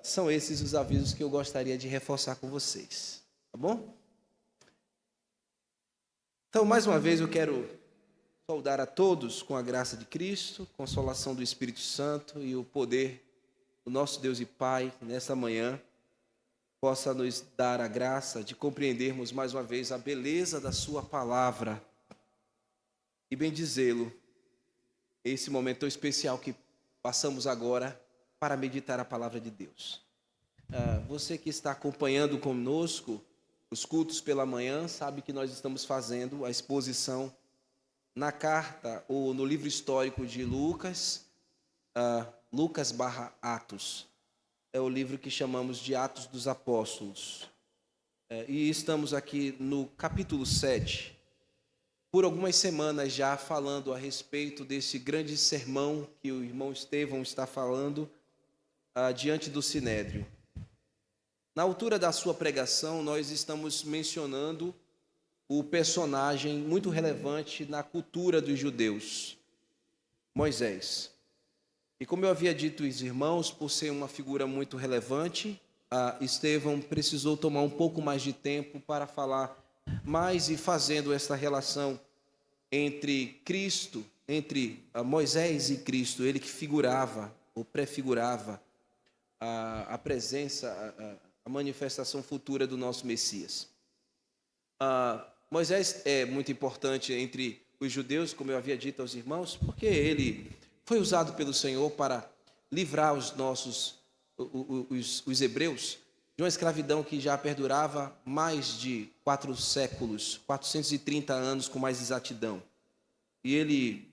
São esses os avisos que eu gostaria de reforçar com vocês, tá bom? Então, mais uma vez, eu quero saudar a todos com a graça de Cristo, consolação do Espírito Santo e o poder do nosso Deus e Pai, nessa manhã, possa nos dar a graça de compreendermos mais uma vez a beleza da Sua palavra e bendizê-lo, esse momento tão especial que passamos agora para meditar a palavra de Deus. Você que está acompanhando conosco os cultos pela manhã, sabe que nós estamos fazendo a exposição na carta ou no livro histórico de Lucas, Lucas/Atos. É o livro que chamamos de Atos dos Apóstolos. E estamos aqui no capítulo 7. Por algumas semanas já falando a respeito desse grande sermão que o irmão Estevão está falando diante do Sinédrio. Na altura da sua pregação, nós estamos mencionando o personagem muito relevante na cultura dos judeus, Moisés. E como eu havia dito aos irmãos, por ser uma figura muito relevante, Estevão precisou tomar um pouco mais de tempo para falar mais e fazendo essa relação entre Cristo, entre Moisés e Cristo, ele que figurava ou prefigurava a presença, a manifestação futura do nosso Messias. Moisés é muito importante entre os judeus, como eu havia dito aos irmãos, porque ele foi usado pelo Senhor para livrar os hebreus de uma escravidão que já perdurava mais de 4 séculos, 430 anos com mais exatidão. E ele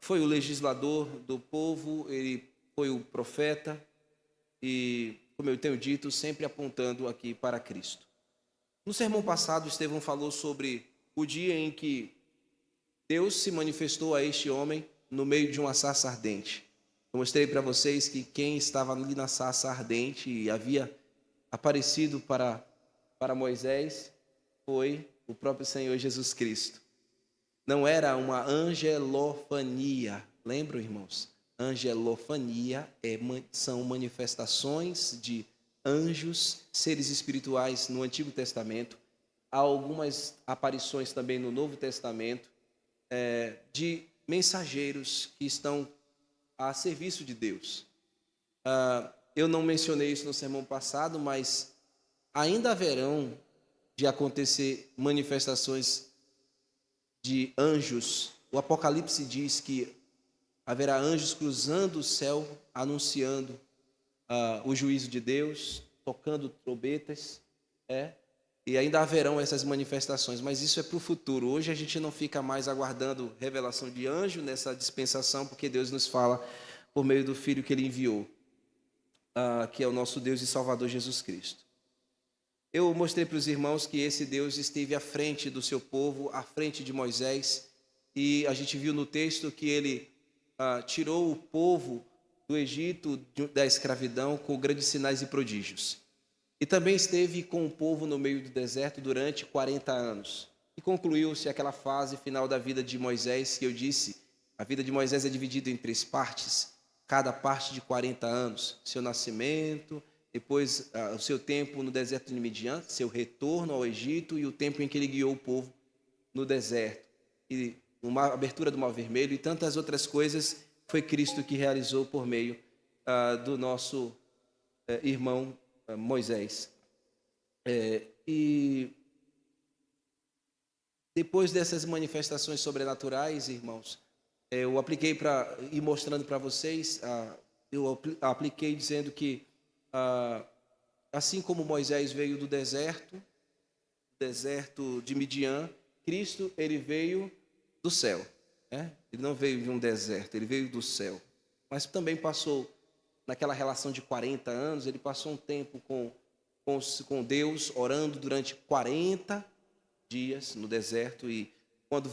foi o legislador do povo, ele foi o profeta e, como eu tenho dito, sempre apontando aqui para Cristo. No sermão passado, Estevão falou sobre o dia em que Deus se manifestou a este homem no meio de uma sarça ardente. Eu mostrei para vocês que quem estava ali na sarça ardente e havia aparecido para Moisés foi o próprio Senhor Jesus Cristo. Não era uma angelofania. Lembram, irmãos? Angelofania são manifestações de anjos, seres espirituais no Antigo Testamento. Há algumas aparições também no Novo Testamento de mensageiros que estão a serviço de Deus. Eu não mencionei isso no sermão passado, mas ainda haverão de acontecer manifestações de anjos. O Apocalipse diz que haverá anjos cruzando o céu, anunciando o juízo de Deus, tocando trombetas, e ainda haverão essas manifestações, mas isso é para o futuro. Hoje a gente não fica mais aguardando revelação de anjo nessa dispensação, porque Deus nos fala por meio do Filho que Ele enviou, que é o nosso Deus e Salvador Jesus Cristo. Eu mostrei para os irmãos que esse Deus esteve à frente do seu povo, à frente de Moisés, e a gente viu no texto que Ele tirou o povo do Egito, da escravidão, com grandes sinais e prodígios. E também esteve com o povo no meio do deserto durante 40 anos. E concluiu-se aquela fase final da vida de Moisés, que eu disse, a vida de Moisés é dividida em 3 partes, cada parte de 40 anos. Seu nascimento, depois o seu tempo no deserto de Midian, seu retorno ao Egito e o tempo em que ele guiou o povo no deserto. E uma abertura do Mar Vermelho e tantas outras coisas, foi Cristo que realizou por meio do nosso irmão Moisés. E depois dessas manifestações sobrenaturais, irmãos, eu apliquei para ir mostrando para vocês, eu apliquei dizendo que assim como Moisés veio do deserto de Midian, Cristo ele veio do céu, Ele não veio de um deserto, ele veio do céu, mas também passou naquela relação de 40 anos, ele passou um tempo com Deus, orando durante 40 dias no deserto, e quando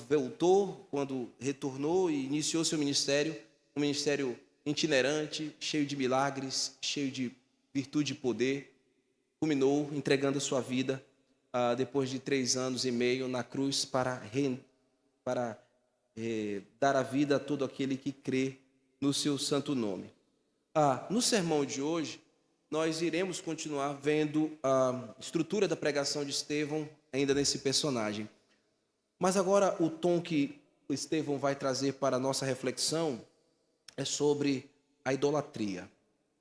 retornou e iniciou seu ministério, um ministério itinerante, cheio de milagres, cheio de virtude e poder, culminou entregando a sua vida depois de 3 anos e meio na cruz para dar a vida a todo aquele que crê no seu santo nome. No sermão de hoje, nós iremos continuar vendo a estrutura da pregação de Estevão, ainda nesse personagem. Mas agora o tom que o Estevão vai trazer para a nossa reflexão é sobre a idolatria.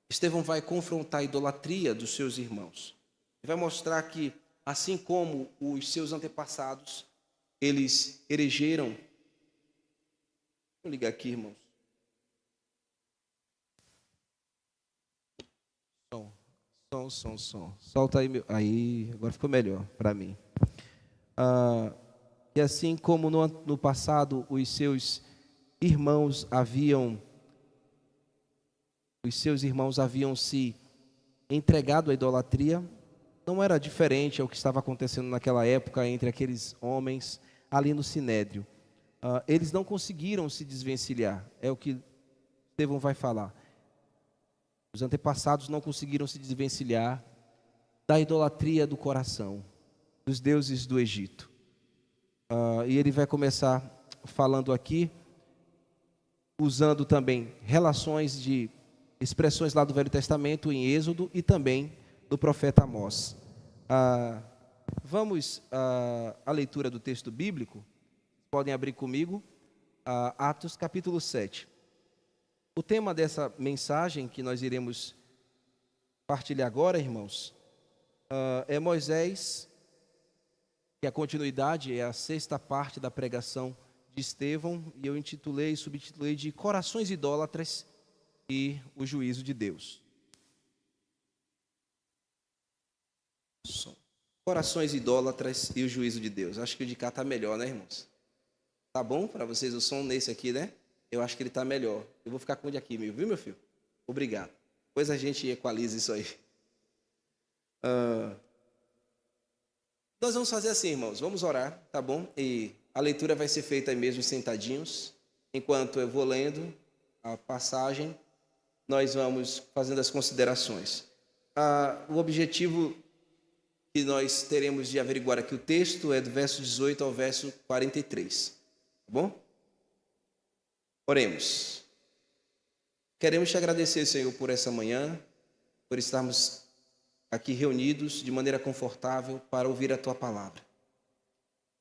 Estevão vai confrontar a idolatria dos seus irmãos. Ele vai mostrar que, assim como os seus antepassados, eles erigiram... Vou ligar aqui, irmãos. Som. Solta aí, aí, agora ficou melhor para mim. E assim como no passado os seus irmãos haviam se entregado à idolatria, não era diferente ao que estava acontecendo naquela época entre aqueles homens ali no Sinédrio. Eles não conseguiram se desvencilhar, é o que Estevão vai falar. Os antepassados não conseguiram se desvencilhar da idolatria do coração, dos deuses do Egito. E ele vai começar falando aqui, usando também relações de expressões lá do Velho Testamento, em Êxodo, e também do profeta Amós. Vamos à leitura do texto bíblico. Podem abrir comigo, Atos capítulo 7. O tema dessa mensagem que nós iremos partilhar agora, irmãos, é Moisés, que a continuidade é a sexta parte da pregação de Estevão, e eu subtitulei de Corações Idólatras e o Juízo de Deus. Corações idólatras e o juízo de Deus. Acho que o de cá está melhor, né, irmãos? Tá bom para vocês o som nesse aqui, né? Eu acho que ele está melhor. Eu vou ficar com o de aqui, viu, meu filho? Obrigado. Depois a gente equaliza isso aí. Nós vamos fazer assim, irmãos. Vamos orar, tá bom? E a leitura vai ser feita aí mesmo sentadinhos. Enquanto eu vou lendo a passagem, nós vamos fazendo as considerações. O objetivo que nós teremos de averiguar aqui o texto é do verso 18 ao verso 43. Tá bom? Oremos. Queremos te agradecer, Senhor, por essa manhã, por estarmos aqui reunidos de maneira confortável para ouvir a Tua palavra.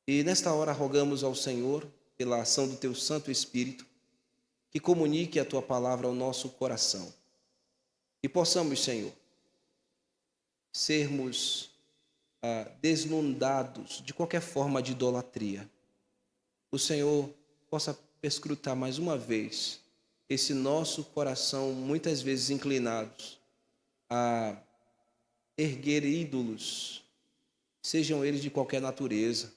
E nesta hora rogamos ao Senhor, pela ação do Teu Santo Espírito, que comunique a Tua palavra ao nosso coração. E possamos, Senhor, sermos desnudados de qualquer forma de idolatria. O Senhor possa perscrutar mais uma vez esse nosso coração, muitas vezes inclinados a erguer ídolos, sejam eles de qualquer natureza.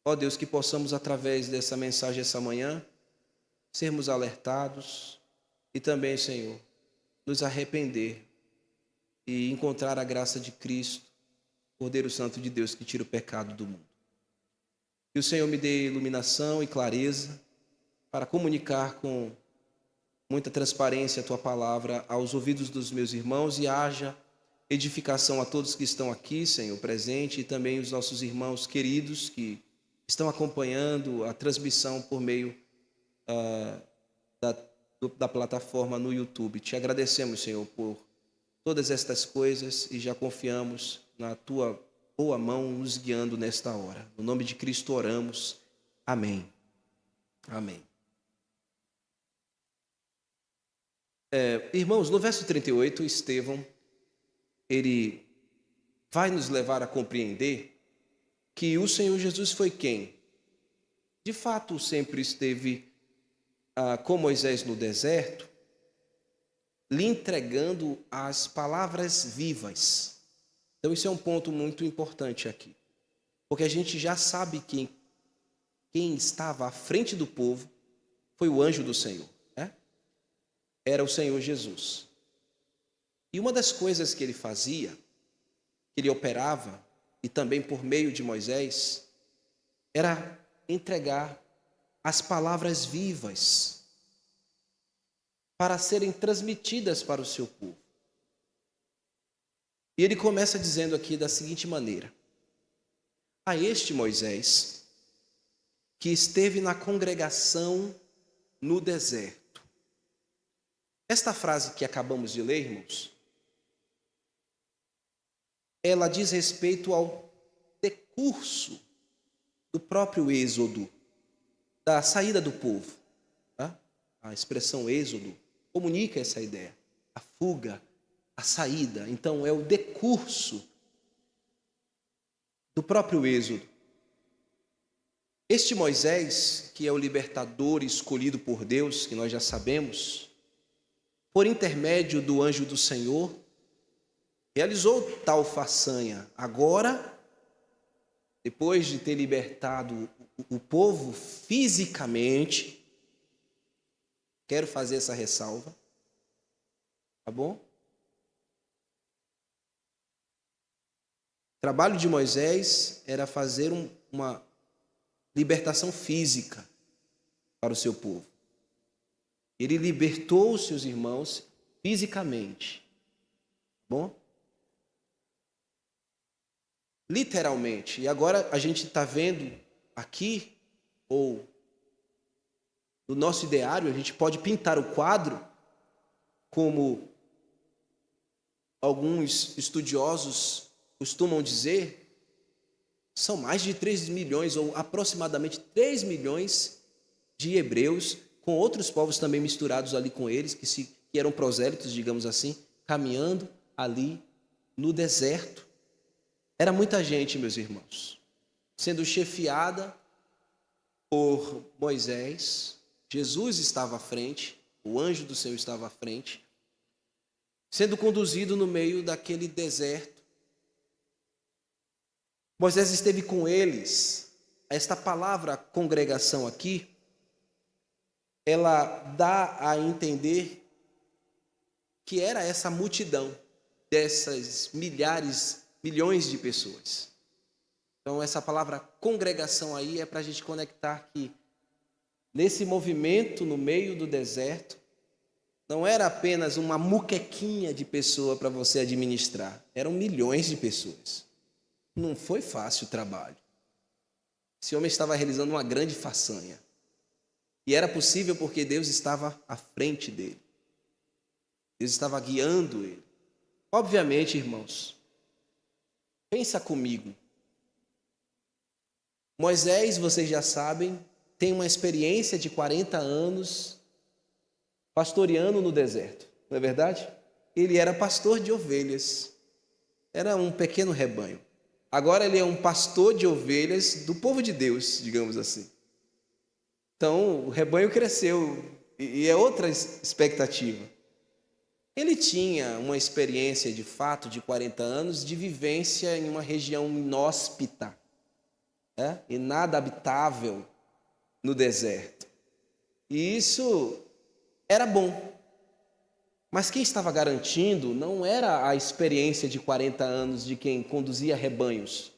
Ó Deus, que possamos, através dessa mensagem essa manhã, sermos alertados e também, Senhor, nos arrepender e encontrar a graça de Cristo, Cordeiro Santo de Deus, que tira o pecado do mundo. Que o Senhor me dê iluminação e clareza para comunicar com muita transparência a Tua palavra aos ouvidos dos meus irmãos e haja edificação a todos que estão aqui, Senhor, presente, e também os nossos irmãos queridos que estão acompanhando a transmissão por meio da plataforma no YouTube. Te agradecemos, Senhor, por todas estas coisas e já confiamos na Tua boa mão nos guiando nesta hora. No nome de Cristo oramos. Amém. Amém. Irmãos, no verso 38, Estevão, ele vai nos levar a compreender que o Senhor Jesus foi quem? De fato, sempre esteve com Moisés no deserto, lhe entregando as palavras vivas. Então, isso é um ponto muito importante aqui, porque a gente já sabe que quem estava à frente do povo foi o anjo do Senhor, né? Era o Senhor Jesus. E uma das coisas que ele fazia, que ele operava, e também por meio de Moisés, era entregar as palavras vivas para serem transmitidas para o seu povo. E ele começa dizendo aqui da seguinte maneira: a este Moisés, que esteve na congregação no deserto. Esta frase que acabamos de ler, irmãos, ela diz respeito ao decurso do próprio êxodo, da saída do povo. Tá? A expressão êxodo comunica essa ideia, a fuga, a saída. Então, é o decurso do próprio êxodo. Este Moisés, que é o libertador escolhido por Deus, que nós já sabemos, por intermédio do anjo do Senhor, realizou tal façanha. Agora, depois de ter libertado o povo fisicamente, quero fazer essa ressalva, tá bom? O trabalho de Moisés era fazer uma libertação física para o seu povo. Ele libertou os seus irmãos fisicamente, tá bom? Literalmente. E agora a gente está vendo aqui, ou no nosso ideário, a gente pode pintar o quadro como alguns estudiosos costumam dizer, são mais de 3 milhões, ou aproximadamente 3 milhões de hebreus, com outros povos também misturados ali com eles, que eram prosélitos, digamos assim, caminhando ali no deserto. Era muita gente, meus irmãos, sendo chefiada por Moisés. Jesus estava à frente, o anjo do Senhor estava à frente, sendo conduzido no meio daquele deserto. Moisés esteve com eles. Esta palavra congregação aqui, ela dá a entender que era essa multidão dessas milhões de pessoas. Então, essa palavra congregação aí é para a gente conectar que nesse movimento no meio do deserto, não era apenas uma muquequinha de pessoa para você administrar, eram milhões de pessoas. Não foi fácil o trabalho. Esse homem estava realizando uma grande façanha. E era possível porque Deus estava à frente dele. Deus estava guiando ele. Obviamente, irmãos, pensa comigo. Moisés, vocês já sabem, tem uma experiência de 40 anos pastoreando no deserto, não é verdade? Ele era pastor de ovelhas, era um pequeno rebanho. Agora ele é um pastor de ovelhas do povo de Deus, digamos assim. Então, o rebanho cresceu e é outra expectativa. Ele tinha uma experiência de fato de 40 anos de vivência em uma região inóspita, inadabitável no deserto. E isso era bom. Mas quem estava garantindo não era a experiência de 40 anos de quem conduzia rebanhos.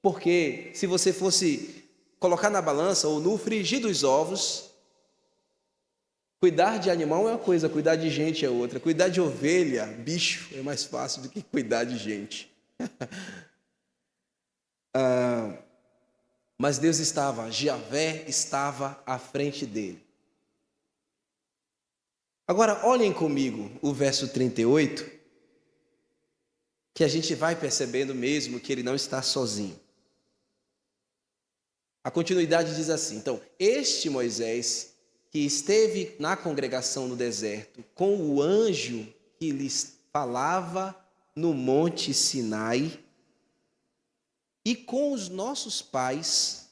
Porque se você fosse colocar na balança ou no frigir dos ovos, cuidar de animal é uma coisa, cuidar de gente é outra. Cuidar de ovelha, bicho, é mais fácil do que cuidar de gente. Mas Deus estava, Javé estava à frente dele. Agora, olhem comigo o verso 38, que a gente vai percebendo mesmo que ele não está sozinho. A continuidade diz assim: então, este Moisés, que esteve na congregação no deserto, com o anjo que lhes falava no monte Sinai, e com os nossos pais,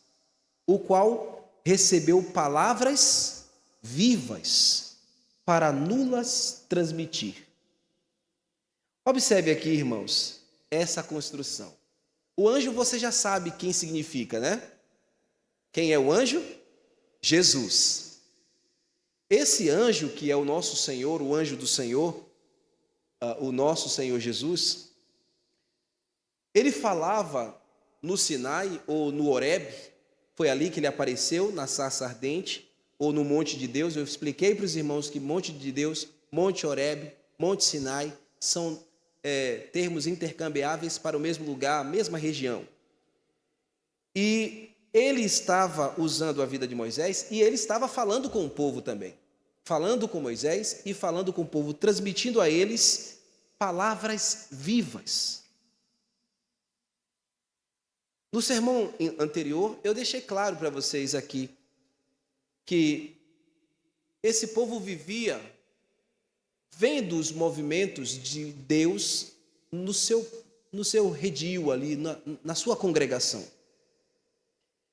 o qual recebeu palavras vivas, para nulas transmitir. Observe aqui, irmãos, essa construção. O anjo você já sabe quem significa, né? Quem é o anjo? Jesus. Esse anjo que é o nosso Senhor, o anjo do Senhor, o nosso Senhor Jesus, ele falava no Sinai ou no Horebe, foi ali que ele apareceu, na sarça ardente, ou no Monte de Deus. Eu expliquei para os irmãos que Monte de Deus, Monte Horebe, Monte Sinai são termos intercambiáveis para o mesmo lugar, a mesma região. E ele estava usando a vida de Moisés e ele estava falando com o povo também. falando com Moisés e falando com o povo, transmitindo a eles palavras vivas. No sermão anterior, eu deixei claro para vocês aqui que esse povo vivia vendo os movimentos de Deus no seu redil ali, na sua congregação.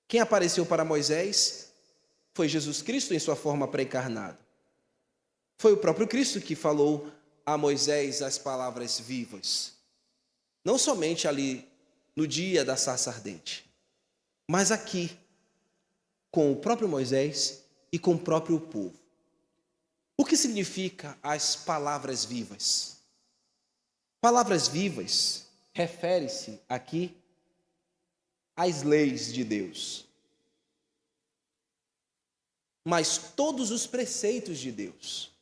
Quem apareceu para Moisés foi Jesus Cristo em sua forma pré-encarnada. Foi o próprio Cristo que falou a Moisés as palavras vivas. Não somente ali no dia da sarça ardente, mas aqui, com o próprio Moisés e com o próprio povo. O que significa as palavras vivas? Palavras vivas refere-se aqui às leis de Deus, mas todos os preceitos de Deus.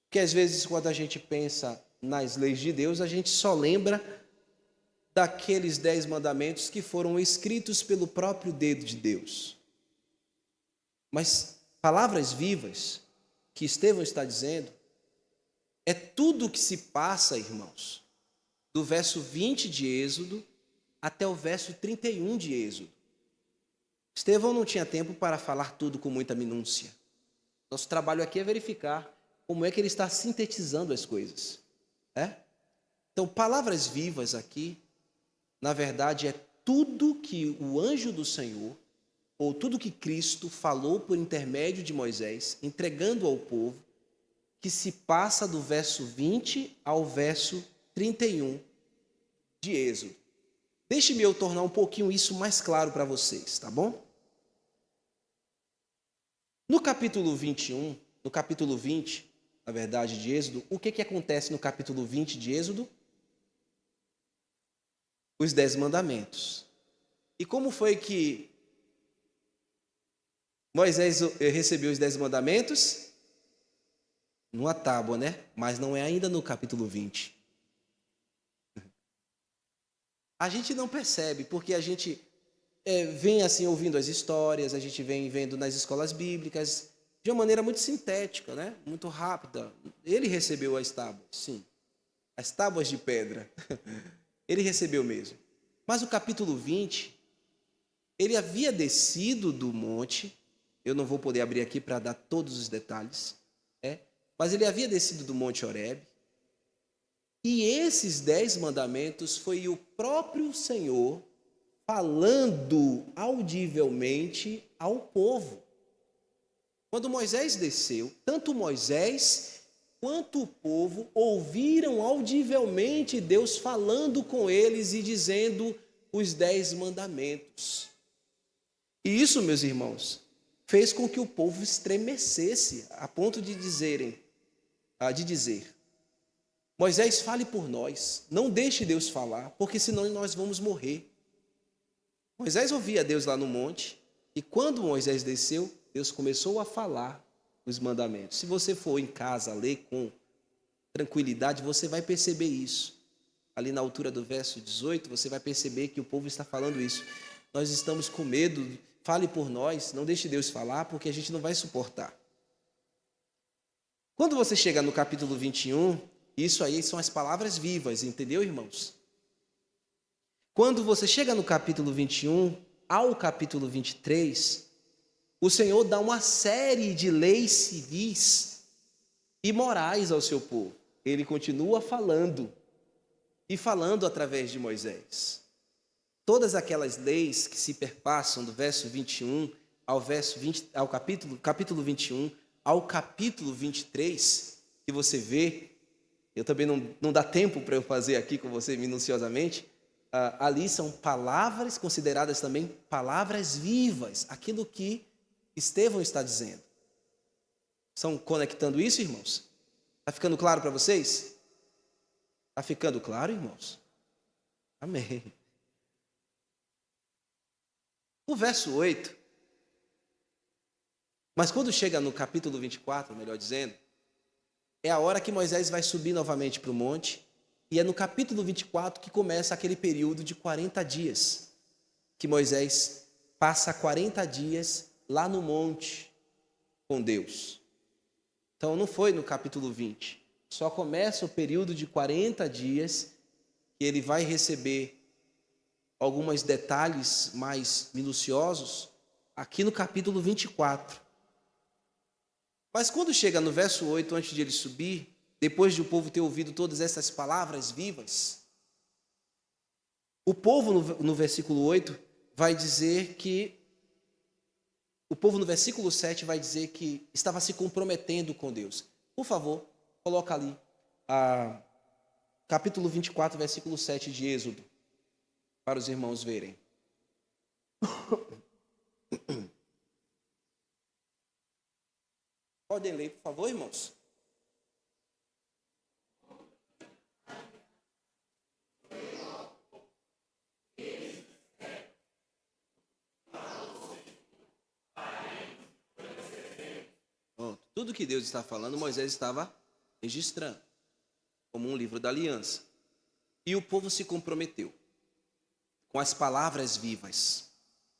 Porque às vezes quando a gente pensa nas leis de Deus, a gente só lembra daqueles 10 mandamentos que foram escritos pelo próprio dedo de Deus. Mas palavras vivas, que Estevão está dizendo, é tudo o que se passa, irmãos, do verso 20 de Êxodo até o verso 31 de Êxodo. Estevão não tinha tempo para falar tudo com muita minúcia. Nosso trabalho aqui é verificar como é que ele está sintetizando as coisas. Então, palavras vivas aqui, na verdade, é tudo que o anjo do Senhor, ou tudo que Cristo falou por intermédio de Moisés, entregando ao povo, que se passa do verso 20 ao verso 31 de Êxodo. Deixe-me eu tornar um pouquinho isso mais claro para vocês, tá bom? No capítulo 21, no capítulo 20, na verdade, de Êxodo, o que acontece no capítulo 20 de Êxodo? Os 10 mandamentos. E como foi que Moisés recebeu os 10 mandamentos? Numa tábua, né? Mas não é ainda no capítulo 20. A gente não percebe, porque a gente vem assim ouvindo as histórias, a gente vem vendo nas escolas bíblicas, de uma maneira muito sintética, né? Muito rápida. Ele recebeu as tábuas, sim. As tábuas de pedra. Ele recebeu mesmo. Mas o capítulo 20, ele havia descido do monte, eu não vou poder abrir aqui para dar todos os detalhes, mas ele havia descido do monte Horebe, e esses 10 mandamentos foi o próprio Senhor falando audivelmente ao povo. Quando Moisés desceu, tanto Moisés quanto o povo ouviram audivelmente Deus falando com eles e dizendo os 10 mandamentos. E isso, meus irmãos, fez com que o povo estremecesse, a ponto de dizer, Moisés, fale por nós, não deixe Deus falar, porque senão nós vamos morrer. Moisés ouvia Deus lá no monte, e quando Moisés desceu, Deus começou a falar os mandamentos. Se você for em casa ler com tranquilidade, você vai perceber isso. Ali na altura do verso 18, você vai perceber que o povo está falando isso. Nós estamos com medo, fale por nós, não deixe Deus falar, porque a gente não vai suportar. Quando você chega no capítulo 21, isso aí são as palavras vivas, entendeu, irmãos? Quando você chega no capítulo 21 ao capítulo 23, o Senhor dá uma série de leis civis e morais ao seu povo. Ele continua falando, e falando através de Moisés. Todas aquelas leis que se perpassam do verso 21 ao capítulo 21 ao capítulo 23, que você vê, eu também não dá tempo para eu fazer aqui com você minuciosamente, ali são palavras consideradas também palavras vivas, aquilo que Estevão está dizendo. Estão conectando isso, irmãos? Está ficando claro para vocês? Está ficando claro, irmãos? Amém. O verso 8, mas quando chega no capítulo 24, melhor dizendo, é a hora que Moisés vai subir novamente para o monte, e é no capítulo 24 que começa aquele período de 40 dias, que Moisés passa 40 dias lá no monte com Deus. Então não foi no capítulo 20. Só começa o período de 40 dias que ele vai receber alguns detalhes mais minuciosos aqui no capítulo 24. Mas quando chega no verso 8, antes de ele subir, depois de o povo ter ouvido todas essas palavras vivas, o povo no versículo 8 vai dizer que, o povo no versículo 7 vai dizer que estava se comprometendo com Deus. Por favor, coloca ali, capítulo 24, versículo 7 de Êxodo, para os irmãos verem. Podem ler, por favor, irmãos. Tudo que Deus está falando, Moisés estava registrando, como um livro da aliança. E o povo se comprometeu com as palavras vivas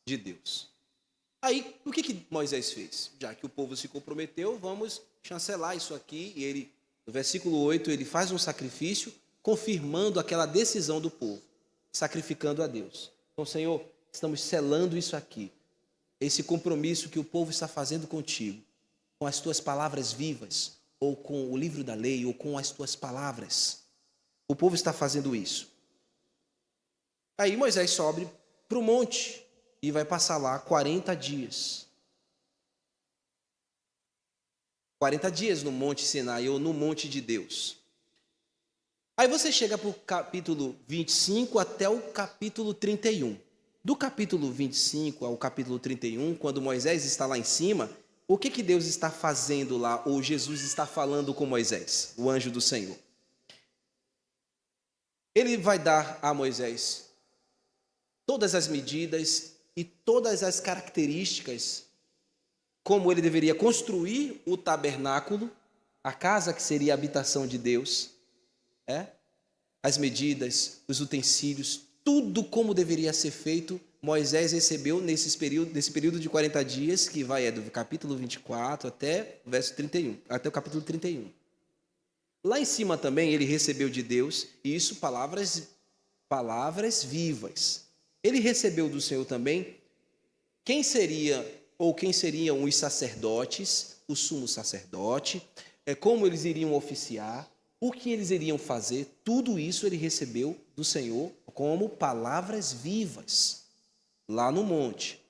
de Deus. Aí, o que Moisés fez? Já que o povo se comprometeu, vamos chancelar isso aqui. E ele, no versículo 8, ele faz um sacrifício, confirmando aquela decisão do povo, sacrificando a Deus. Então, Senhor, estamos selando isso aqui, esse compromisso que o povo está fazendo contigo, com as tuas palavras vivas, ou com o livro da lei, ou com as tuas palavras. O povo está fazendo isso. Aí Moisés sobe para o monte e vai passar lá 40 dias. 40 dias no Monte Sinai, ou no Monte de Deus. Aí você chega para o capítulo 25 até o capítulo 31. Do capítulo 25 ao capítulo 31, quando Moisés está lá em cima, o que Deus está fazendo lá, ou Jesus está falando com Moisés, o anjo do Senhor? Ele vai dar a Moisés todas as medidas e todas as características, como ele deveria construir o tabernáculo, a casa que seria a habitação de Deus, as medidas, os utensílios, tudo como deveria ser feito. Moisés recebeu nesse período de 40 dias, que vai do capítulo 24 até o verso 31, até o capítulo 31. Lá em cima também ele recebeu de Deus, e isso palavras vivas. Ele recebeu do Senhor também quem seriam os sacerdotes, o sumo sacerdote, como eles iriam oficiar, o que eles iriam fazer, tudo isso ele recebeu do Senhor como palavras vivas, lá no monte.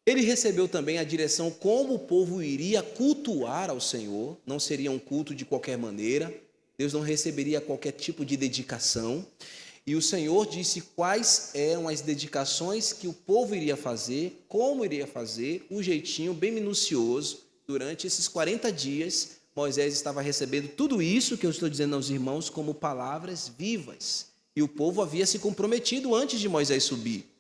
Ele recebeu também a direção como o povo iria cultuar ao Senhor, não seria um culto de qualquer maneira, Deus não receberia qualquer tipo de dedicação, e o Senhor disse quais eram as dedicações que o povo iria fazer, como iria fazer, o jeitinho bem minucioso. Durante esses 40 dias, Moisés estava recebendo tudo isso que eu estou dizendo aos irmãos como palavras vivas, e o povo havia se comprometido antes de Moisés subir.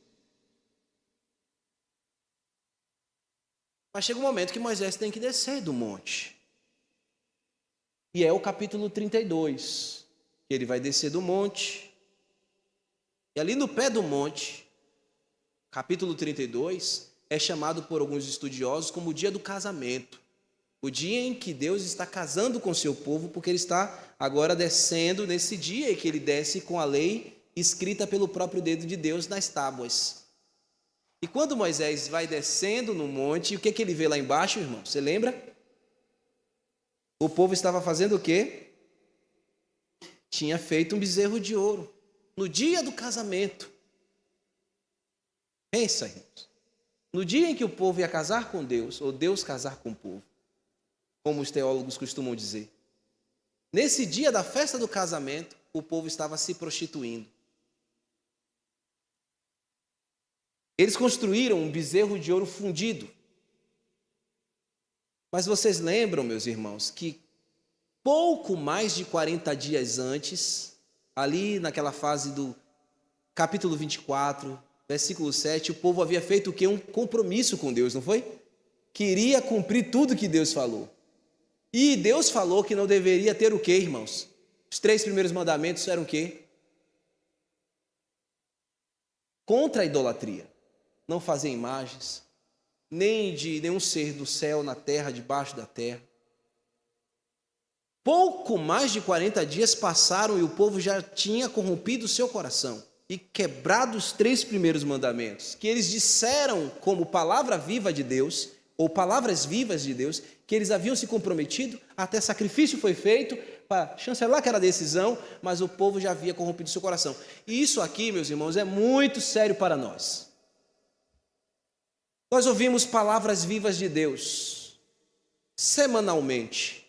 Mas chega um momento que Moisés tem que descer do monte. E é o capítulo 32, que ele vai descer do monte. E ali no pé do monte, capítulo 32, é chamado por alguns estudiosos como o dia do casamento. O dia em que Deus está casando com o seu povo, porque ele está agora descendo nesse dia em que ele desce com a lei escrita pelo próprio dedo de Deus nas tábuas. E quando Moisés vai descendo no monte, o que ele vê lá embaixo, irmão? Você lembra? O povo estava fazendo o quê? Tinha feito um bezerro de ouro no dia do casamento. Pensa, irmãos. No dia em que o povo ia casar com Deus, ou Deus casar com o povo, como os teólogos costumam dizer, nesse dia da festa do casamento, o povo estava se prostituindo. Eles construíram um bezerro de ouro fundido. Mas vocês lembram, meus irmãos, que pouco mais de 40 dias antes, ali naquela fase do capítulo 24, versículo 7, o povo havia feito o quê? Um compromisso com Deus, não foi? Queria cumprir tudo que Deus falou. E Deus falou que não deveria ter o quê, irmãos? Os 3 primeiros mandamentos eram o quê? Contra a idolatria. Não fazer imagens, nem de nenhum ser do céu, na terra, debaixo da terra. Pouco mais de 40 dias passaram e o povo já tinha corrompido o seu coração e quebrado os 3 primeiros mandamentos, que eles disseram como palavra viva de Deus, ou palavras vivas de Deus, que eles haviam se comprometido, até sacrifício foi feito para chancelar aquela decisão, mas o povo já havia corrompido o seu coração. E isso aqui, meus irmãos, é muito sério para nós. Nós ouvimos palavras vivas de Deus semanalmente.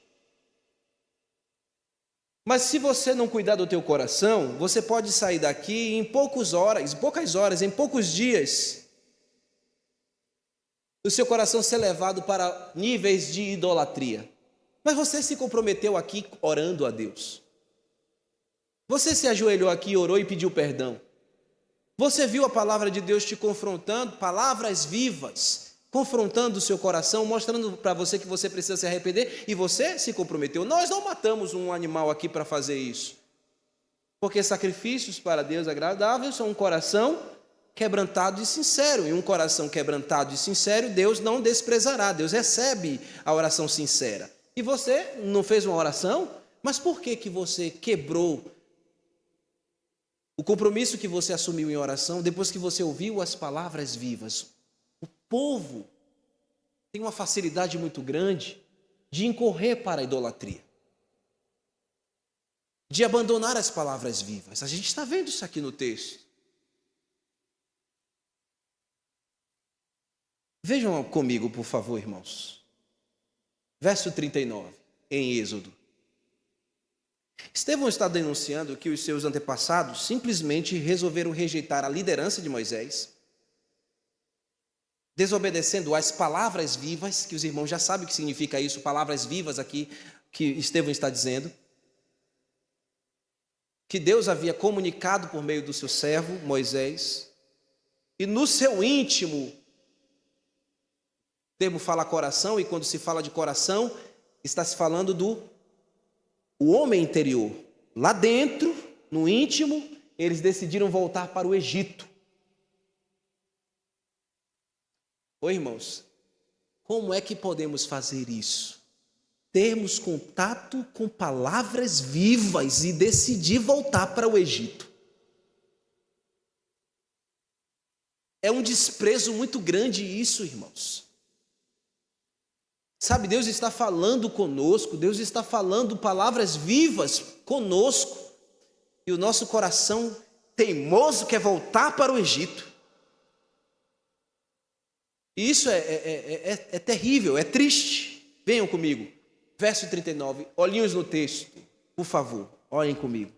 Mas se você não cuidar do teu coração, você pode sair daqui em poucas horas, em poucos dias, o seu coração ser levado para níveis de idolatria. Mas você se comprometeu aqui orando a Deus. Você se ajoelhou aqui, orou e pediu perdão. Você viu a palavra de Deus te confrontando, palavras vivas, confrontando o seu coração, mostrando para você que você precisa se arrepender, e você se comprometeu. Nós não matamos um animal aqui para fazer isso, porque sacrifícios para Deus agradáveis são um coração quebrantado e sincero, e um coração quebrantado e sincero Deus não desprezará, Deus recebe a oração sincera. E você não fez uma oração, mas por que você quebrou o compromisso que você assumiu em oração depois que você ouviu as palavras vivas? O povo tem uma facilidade muito grande de incorrer para a idolatria, de abandonar as palavras vivas. A gente está vendo isso aqui no texto. Vejam comigo, por favor, irmãos. Verso 39, em Êxodo. Estevão está denunciando que os seus antepassados simplesmente resolveram rejeitar a liderança de Moisés, desobedecendo às palavras vivas, que os irmãos já sabem o que significa isso, palavras vivas aqui, que Estevão está dizendo, que Deus havia comunicado por meio do seu servo, Moisés, e no seu íntimo, o termo fala coração, e quando se fala de coração, está se falando do homem interior. Lá dentro, no íntimo, eles decidiram voltar para o Egito. Oi, irmãos, como é que podemos fazer isso? Termos contato com palavras vivas e decidir voltar para o Egito. É um desprezo muito grande isso, irmãos. Sabe, Deus está falando conosco, Deus está falando palavras vivas conosco, e o nosso coração teimoso quer voltar para o Egito. E isso é terrível, é triste. Venham comigo, verso 39, olhinhos no texto, por favor, olhem comigo.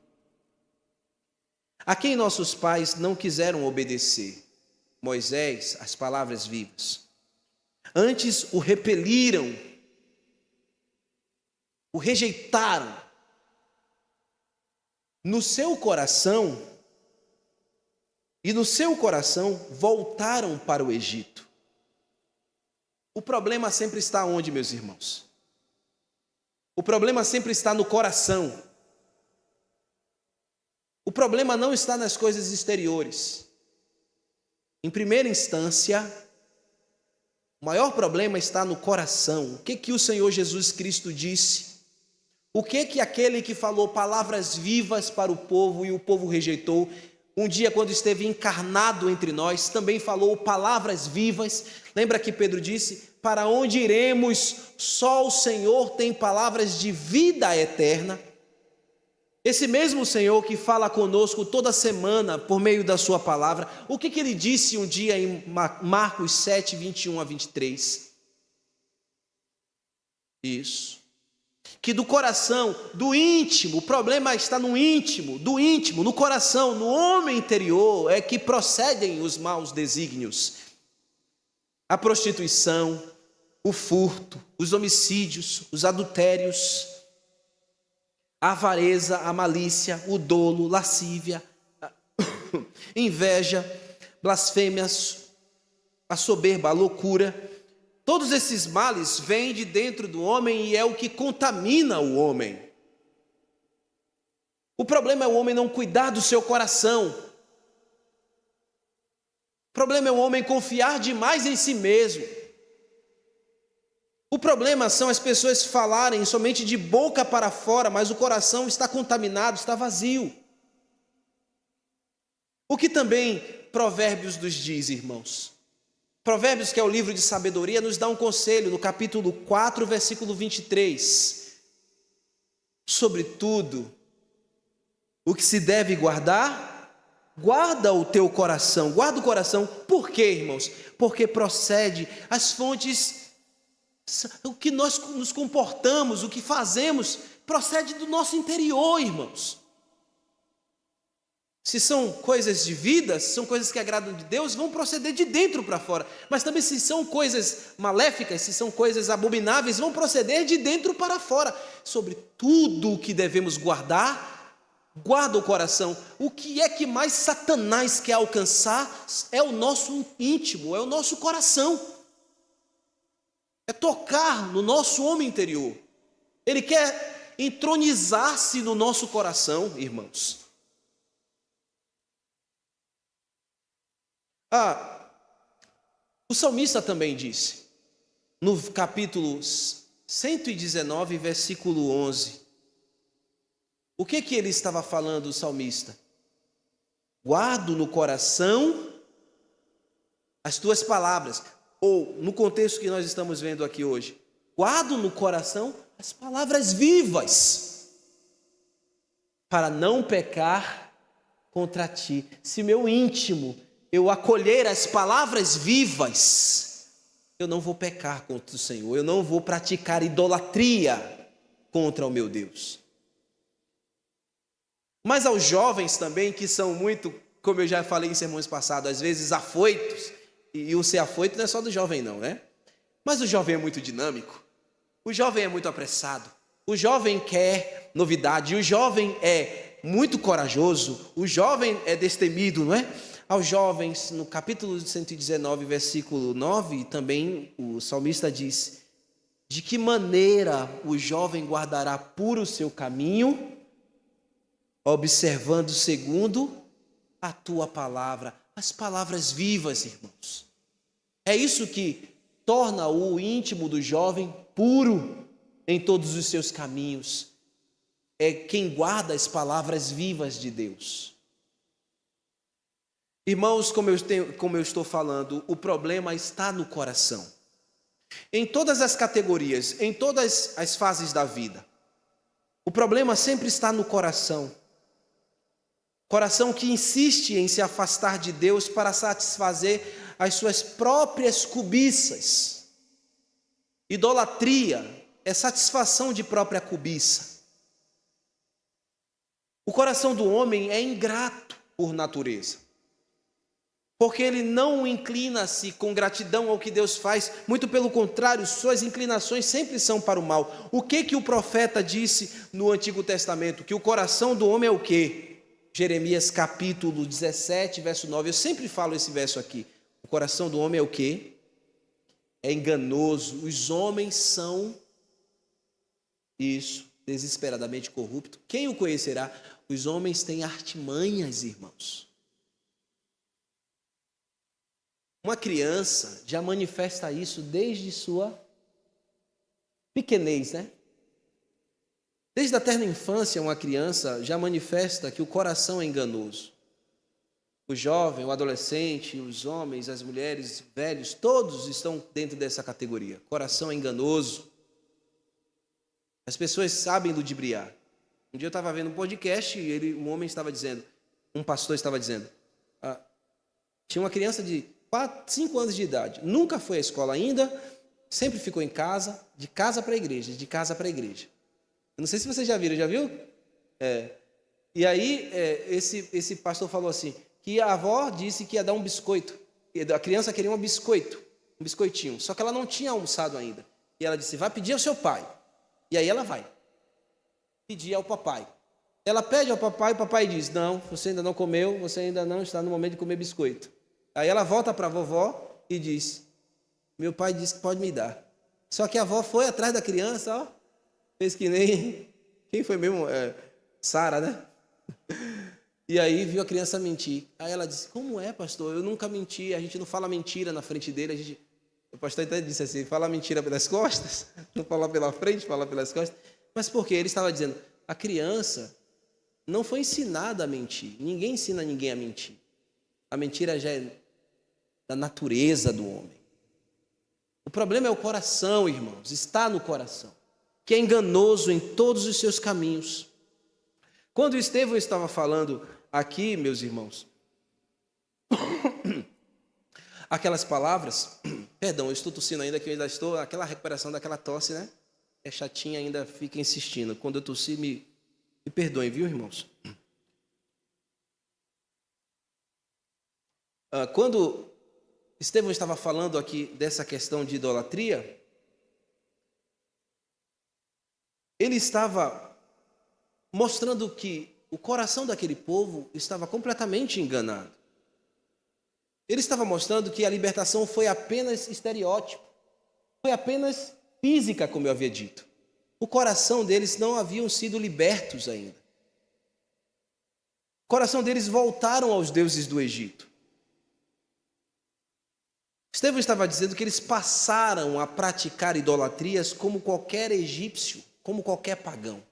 A quem nossos pais não quiseram obedecer, Moisés, as palavras vivas, antes o repeliram, o rejeitaram. No seu coração, e no seu coração voltaram para o Egito. O problema sempre está onde, meus irmãos? O problema sempre está no coração. O problema não está nas coisas exteriores. Em primeira instância, o maior problema está no coração. O que o Senhor Jesus Cristo disse? O que aquele que falou palavras vivas para o povo e o povo rejeitou, um dia quando esteve encarnado entre nós, também falou palavras vivas. Lembra que Pedro disse, para onde iremos? Só o Senhor tem palavras de vida eterna. Esse mesmo Senhor que fala conosco toda semana por meio da sua palavra, o que ele disse um dia em Marcos 7, 21 a 23? Isso. Que do coração, do íntimo, o problema está no íntimo, do íntimo, no coração, no homem interior, é que procedem os maus desígnios. A prostituição, o furto, os homicídios, os adultérios, a avareza, a malícia, o dolo, lascívia, inveja, blasfêmias, a soberba, a loucura. Todos esses males vêm de dentro do homem e é o que contamina o homem. O problema é o homem não cuidar do seu coração. O problema é o homem confiar demais em si mesmo. O problema são as pessoas falarem somente de boca para fora, mas o coração está contaminado, está vazio. O que também Provérbios nos diz, irmãos? Provérbios, que é o livro de sabedoria, nos dá um conselho no capítulo 4, versículo 23. Sobretudo, o que se deve guardar, guarda o teu coração, guarda o coração. Por quê, irmãos? Porque procede, as fontes, o que nós nos comportamos, o que fazemos, procede do nosso interior, irmãos. Se são coisas de vida, se são coisas que agradam de Deus, vão proceder de dentro para fora. Mas também se são coisas maléficas, se são coisas abomináveis, vão proceder de dentro para fora. Sobre tudo o que devemos guardar, guarda o coração. O que é que mais Satanás quer alcançar é o nosso íntimo, é o nosso coração. É tocar no nosso homem interior. Ele quer entronizar-se no nosso coração, irmãos. O salmista também disse, no capítulo 119, versículo 11, o que ele estava falando, o salmista? Guardo no coração as tuas palavras, ou no contexto que nós estamos vendo aqui hoje, guardo no coração as palavras vivas, para não pecar contra ti. Se meu íntimo eu acolher as palavras vivas, eu não vou pecar contra o Senhor, eu não vou praticar idolatria contra o meu Deus. Mas aos jovens também, que são muito, como eu já falei em sermões passados, às vezes afoitos, e o ser afoito não é só do jovem não, né? Mas o jovem é muito dinâmico, o jovem é muito apressado, o jovem quer novidade, o jovem é muito corajoso, o jovem é destemido, não é? Aos jovens, no capítulo 119, versículo 9, também o salmista diz: de que maneira o jovem guardará puro o seu caminho, observando segundo a tua palavra, as palavras vivas, irmãos. É isso que torna o íntimo do jovem puro em todos os seus caminhos. É quem guarda as palavras vivas de Deus. Irmãos, como eu estou falando, o problema está no coração. Em todas as categorias, em todas as fases da vida, o problema sempre está no coração. Coração que insiste em se afastar de Deus para satisfazer as suas próprias cobiças. Idolatria é satisfação de própria cobiça. O coração do homem é ingrato por natureza, porque ele não inclina-se com gratidão ao que Deus faz, muito pelo contrário, suas inclinações sempre são para o mal. O que o profeta disse no Antigo Testamento? Que o coração do homem é o quê? Jeremias capítulo 17, verso 9, eu sempre falo esse verso aqui. O coração do homem é o quê? É enganoso, os homens são isso, desesperadamente corruptos. Quem o conhecerá? Os homens têm artimanhas, irmãos. Uma criança já manifesta isso desde sua pequenez, né? Desde a terna infância, uma criança já manifesta que o coração é enganoso. O jovem, o adolescente, os homens, as mulheres, velhos, todos estão dentro dessa categoria. Coração é enganoso. As pessoas sabem ludibriar. Um dia eu estava vendo um podcast e um homem estava dizendo, um pastor estava dizendo, tinha uma criança de 5 anos de idade, nunca foi à escola ainda, sempre ficou em casa, de casa para a igreja, de casa para a igreja. Eu não sei se vocês já viram, já viu? E aí esse pastor falou assim, que a avó disse que ia dar um biscoito, a criança queria um biscoitinho, só que ela não tinha almoçado ainda. E ela disse, vai pedir ao seu pai. E aí ela vai pedir ao papai. Ela pede ao papai, o papai diz, não, você ainda não comeu, você ainda não está no momento de comer biscoito. Aí ela volta para a vovó e diz, meu pai disse que pode me dar. Só que a avó foi atrás da criança, fez que nem, quem foi mesmo? Sara, né? E aí viu a criança mentir. Aí ela disse, como é, pastor? Eu nunca menti, a gente não fala mentira na frente dele, O pastor até disse assim, fala mentira pelas costas, não fala pela frente, fala pelas costas. Mas por quê? Ele estava dizendo, a criança não foi ensinada a mentir. Ninguém ensina ninguém a mentir. A mentira já é da natureza do homem. O problema é o coração, irmãos, está no coração, que é enganoso em todos os seus caminhos. Quando Estevão estava falando aqui, meus irmãos, aquelas palavras, perdão, eu estou tossindo ainda, que eu ainda estou, aquela recuperação daquela tosse, né? É chatinha, ainda fica insistindo. Quando eu tossir, me perdoem, viu, irmãos? Quando Estevão estava falando aqui dessa questão de idolatria, ele estava mostrando que o coração daquele povo estava completamente enganado. Ele estava mostrando que a libertação foi apenas estereótipo, foi apenas física, como eu havia dito. O coração deles não haviam sido libertos ainda. O coração deles voltaram aos deuses do Egito. Estevão estava dizendo que eles passaram a praticar idolatrias como qualquer egípcio, como qualquer pagão.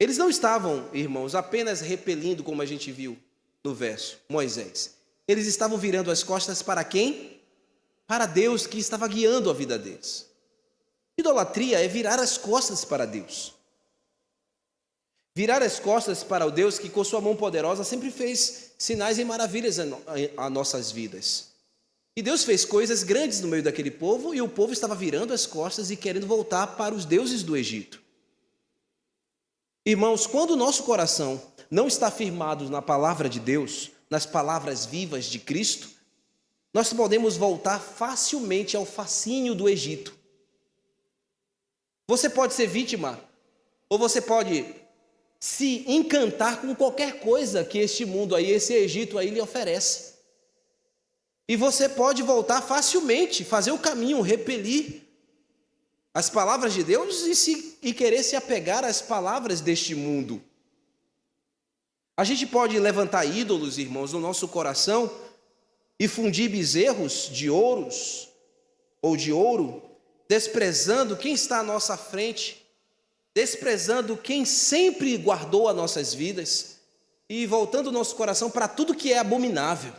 Eles não estavam, irmãos, apenas repelindo, como a gente viu no verso, Moisés. Eles estavam virando as costas para quem? Para Deus, que estava guiando a vida deles. Idolatria é virar as costas para Deus. Virar as costas para o Deus que com sua mão poderosa sempre fez sinais e maravilhas a nossas vidas. E Deus fez coisas grandes no meio daquele povo, e o povo estava virando as costas e querendo voltar para os deuses do Egito. Irmãos, quando o nosso coração não está firmado na palavra de Deus, nas palavras vivas de Cristo, nós podemos voltar facilmente ao fascínio do Egito. Você pode ser vítima, ou você pode se encantar com qualquer coisa que este mundo aí, esse Egito aí lhe oferece. E você pode voltar facilmente, fazer o caminho, repelir as palavras de Deus e querer se apegar às palavras deste mundo. A gente pode levantar ídolos, irmãos, no nosso coração e fundir bezerros de ouros ou de ouro, desprezando quem está à nossa frente, desprezando quem sempre guardou as nossas vidas e voltando o nosso coração para tudo que é abominável,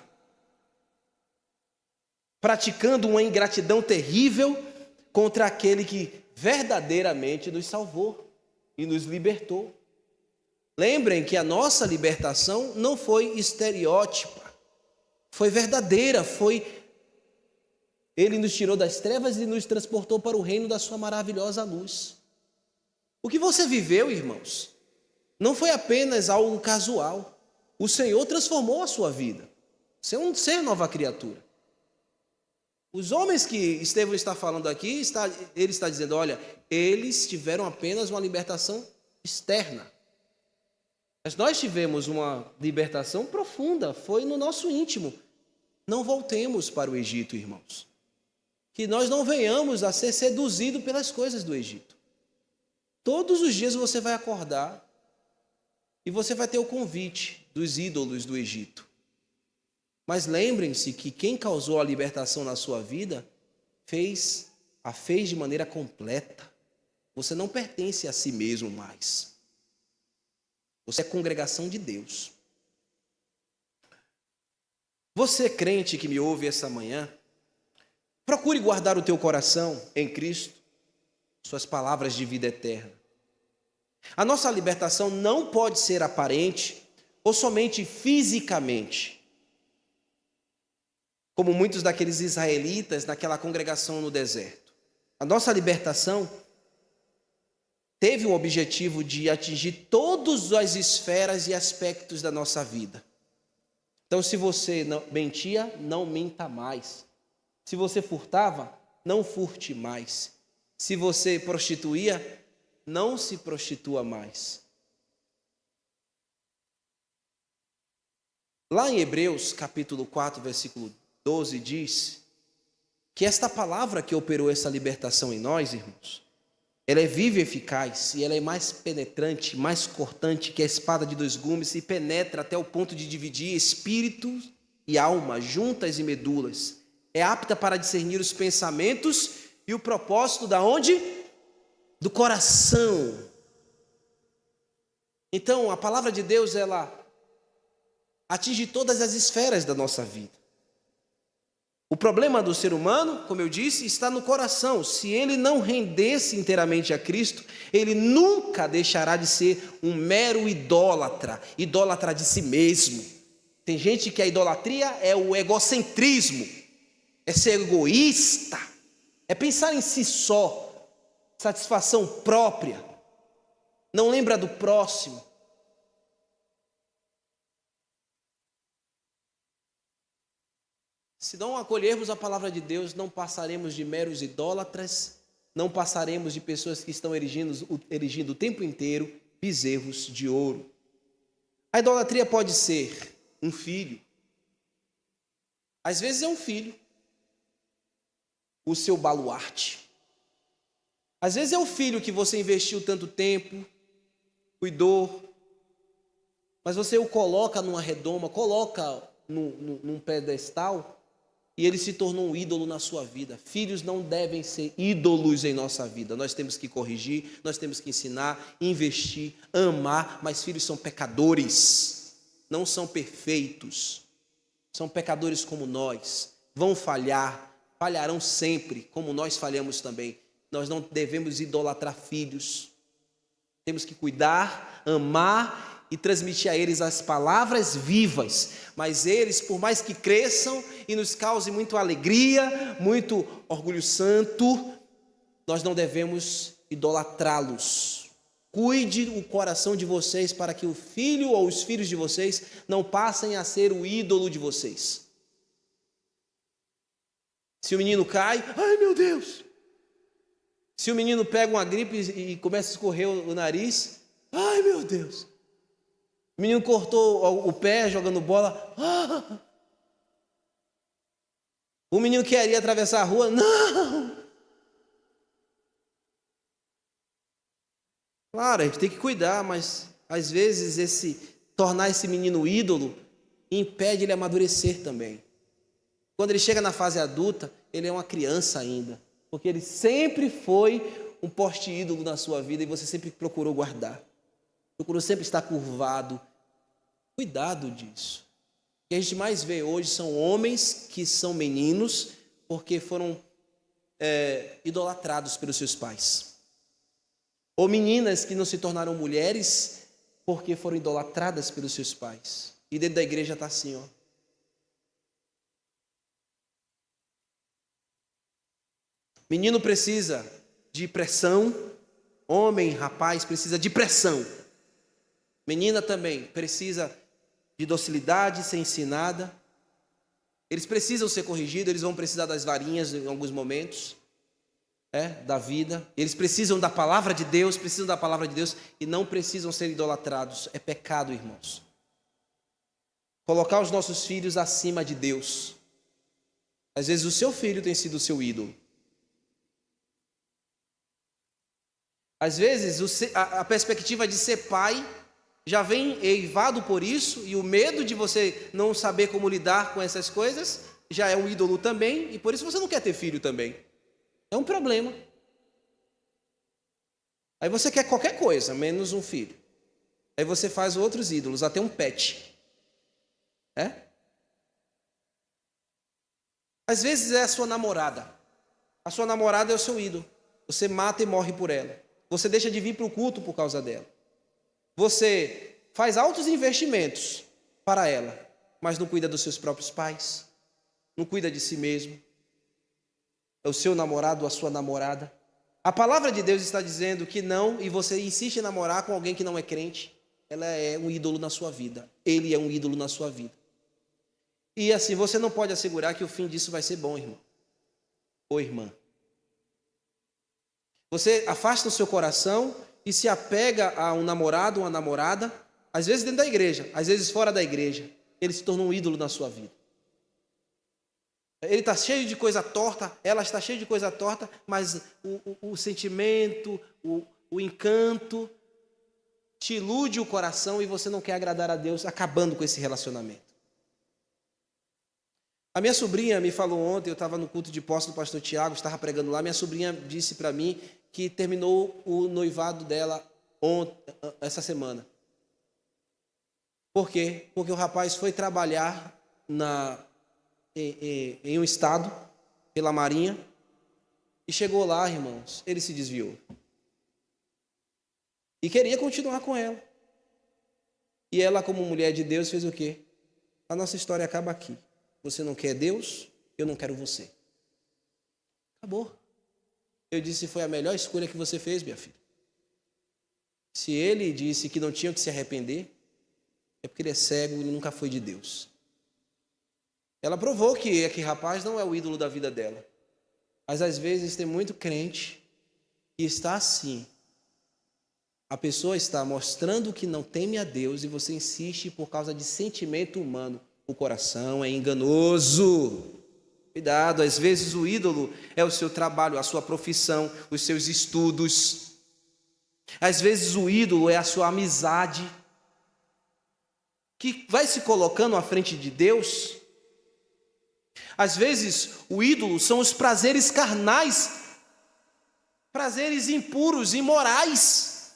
praticando uma ingratidão terrível contra aquele que verdadeiramente nos salvou e nos libertou. Lembrem que a nossa libertação não foi estereótipa, foi verdadeira, Ele nos tirou das trevas e nos transportou para o reino da sua maravilhosa luz. O que você viveu, irmãos, não foi apenas algo casual. O Senhor transformou a sua vida. Você é um ser nova criatura. Os homens que Estevão está falando aqui, ele está dizendo, olha, eles tiveram apenas uma libertação externa. Mas nós tivemos uma libertação profunda, foi no nosso íntimo. Não voltemos para o Egito, irmãos. Que nós não venhamos a ser seduzidos pelas coisas do Egito. Todos os dias você vai acordar e você vai ter o convite dos ídolos do Egito. Mas lembrem-se que quem causou a libertação na sua vida, a fez de maneira completa. Você não pertence a si mesmo mais. Você é congregação de Deus. Você, crente que me ouve essa manhã, procure guardar o teu coração em Cristo, suas palavras de vida eterna. A nossa libertação não pode ser aparente ou somente fisicamente, como muitos daqueles israelitas naquela congregação no deserto. A nossa libertação teve um objetivo de atingir todas as esferas e aspectos da nossa vida. Então, se você mentia, não minta mais. Se você furtava, não furte mais. Se você prostituía, não se prostitua mais. Lá em Hebreus, capítulo 4, versículo 12, diz que esta palavra que operou essa libertação em nós, irmãos, ela é viva e eficaz, e ela é mais penetrante, mais cortante que a espada de dois gumes, e penetra até o ponto de dividir espírito e alma, juntas e medulas, é apta para discernir os pensamentos e o propósito da onde? Do coração. Então, a palavra de Deus, ela atinge todas as esferas da nossa vida. O problema do ser humano, como eu disse, está no coração. Se ele não render-se inteiramente a Cristo, ele nunca deixará de ser um mero idólatra, idólatra de si mesmo. Tem gente que a idolatria é o egocentrismo, é ser egoísta, é pensar em si só, satisfação própria, não lembra do próximo. Se não acolhermos a palavra de Deus, não passaremos de meros idólatras, não passaremos de pessoas que estão erigindo o tempo inteiro bezerros de ouro. A idolatria pode ser um filho. Às vezes é um filho, o seu baluarte. Às vezes é o filho que você investiu tanto tempo, cuidou, mas você o coloca numa redoma, coloca num pedestal, e ele se tornou um ídolo na sua vida. Filhos não devem ser ídolos em nossa vida. Nós temos que corrigir, nós temos que ensinar, investir, amar, mas filhos são pecadores, não são perfeitos, são pecadores como nós, vão falhar, falharão sempre, como nós falhamos também. Nós não devemos idolatrar filhos, temos que cuidar, amar e transmitir a eles as palavras vivas, mas eles, por mais que cresçam e nos causem muita alegria, muito orgulho santo, nós não devemos idolatrá-los. Cuide o coração de vocês para que o filho ou os filhos de vocês não passem a ser o ídolo de vocês. Se o menino cai, ai meu Deus! Se o menino pega uma gripe e começa a escorrer o nariz, ai meu Deus! O menino cortou o pé jogando bola. Ah! O menino queria atravessar a rua. Não! Claro, a gente tem que cuidar, mas às vezes tornar esse menino ídolo impede ele amadurecer também. Quando ele chega na fase adulta, ele é uma criança ainda, porque ele sempre foi um poste ídolo na sua vida e você sempre procurou guardar. Procurou sempre estar curvado. Cuidado disso. O que a gente mais vê hoje são homens que são meninos porque foram idolatrados pelos seus pais. Ou meninas que não se tornaram mulheres porque foram idolatradas pelos seus pais. E dentro da igreja está assim, ó. Menino precisa de pressão, homem, rapaz, precisa de pressão. Menina também precisa de docilidade, ser ensinada. Eles precisam ser corrigidos, eles vão precisar das varinhas em alguns momentos da vida. Eles precisam da palavra de Deus, e não precisam ser idolatrados. É pecado, irmãos. Colocar os nossos filhos acima de Deus. Às vezes o seu filho tem sido o seu ídolo. Às vezes a perspectiva de ser pai já vem eivado por isso, e o medo de você não saber como lidar com essas coisas já é um ídolo também, e por isso você não quer ter filho também. É um problema. Aí você quer qualquer coisa, menos um filho. Aí você faz outros ídolos, até um pet. Às vezes é a sua namorada. A sua namorada é o seu ídolo. Você mata e morre por ela. Você deixa de vir para o culto por causa dela. Você faz altos investimentos para ela, mas não cuida dos seus próprios pais, não cuida de si mesmo. É o seu namorado ou a sua namorada. A palavra de Deus está dizendo que não, e você insiste em namorar com alguém que não é crente. Ela é um ídolo na sua vida. Ele é um ídolo na sua vida. E assim, você não pode assegurar que o fim disso vai ser bom, irmão ou irmã. Você afasta o seu coração e se apega a um namorado ou uma namorada, às vezes dentro da igreja, às vezes fora da igreja. Ele se tornou um ídolo na sua vida. Ele está cheio de coisa torta, ela está cheia de coisa torta, mas o sentimento, o encanto te ilude o coração e você não quer agradar a Deus, acabando com esse relacionamento. A minha sobrinha me falou ontem, eu estava no culto de posse do pastor Tiago, estava pregando lá, minha sobrinha disse para mim que terminou o noivado dela essa semana. Por quê? Porque o rapaz foi trabalhar em um estado, pela Marinha, e chegou lá, irmãos, ele se desviou. E queria continuar com ela. E ela, como mulher de Deus, fez o quê? A nossa história acaba aqui. Você não quer Deus, eu não quero você. Acabou. Eu disse, foi a melhor escolha que você fez, minha filha. Se ele disse que não tinha que se arrepender, é porque ele é cego e ele nunca foi de Deus. Ela provou que aquele rapaz não é o ídolo da vida dela. Mas às vezes tem muito crente que está assim. A pessoa está mostrando que não teme a Deus e você insiste por causa de sentimento humano. O coração é enganoso. Cuidado, às vezes o ídolo é o seu trabalho, a sua profissão, os seus estudos. Às vezes o ídolo é a sua amizade, que vai se colocando à frente de Deus. Às vezes o ídolo são os prazeres carnais, prazeres impuros, imorais.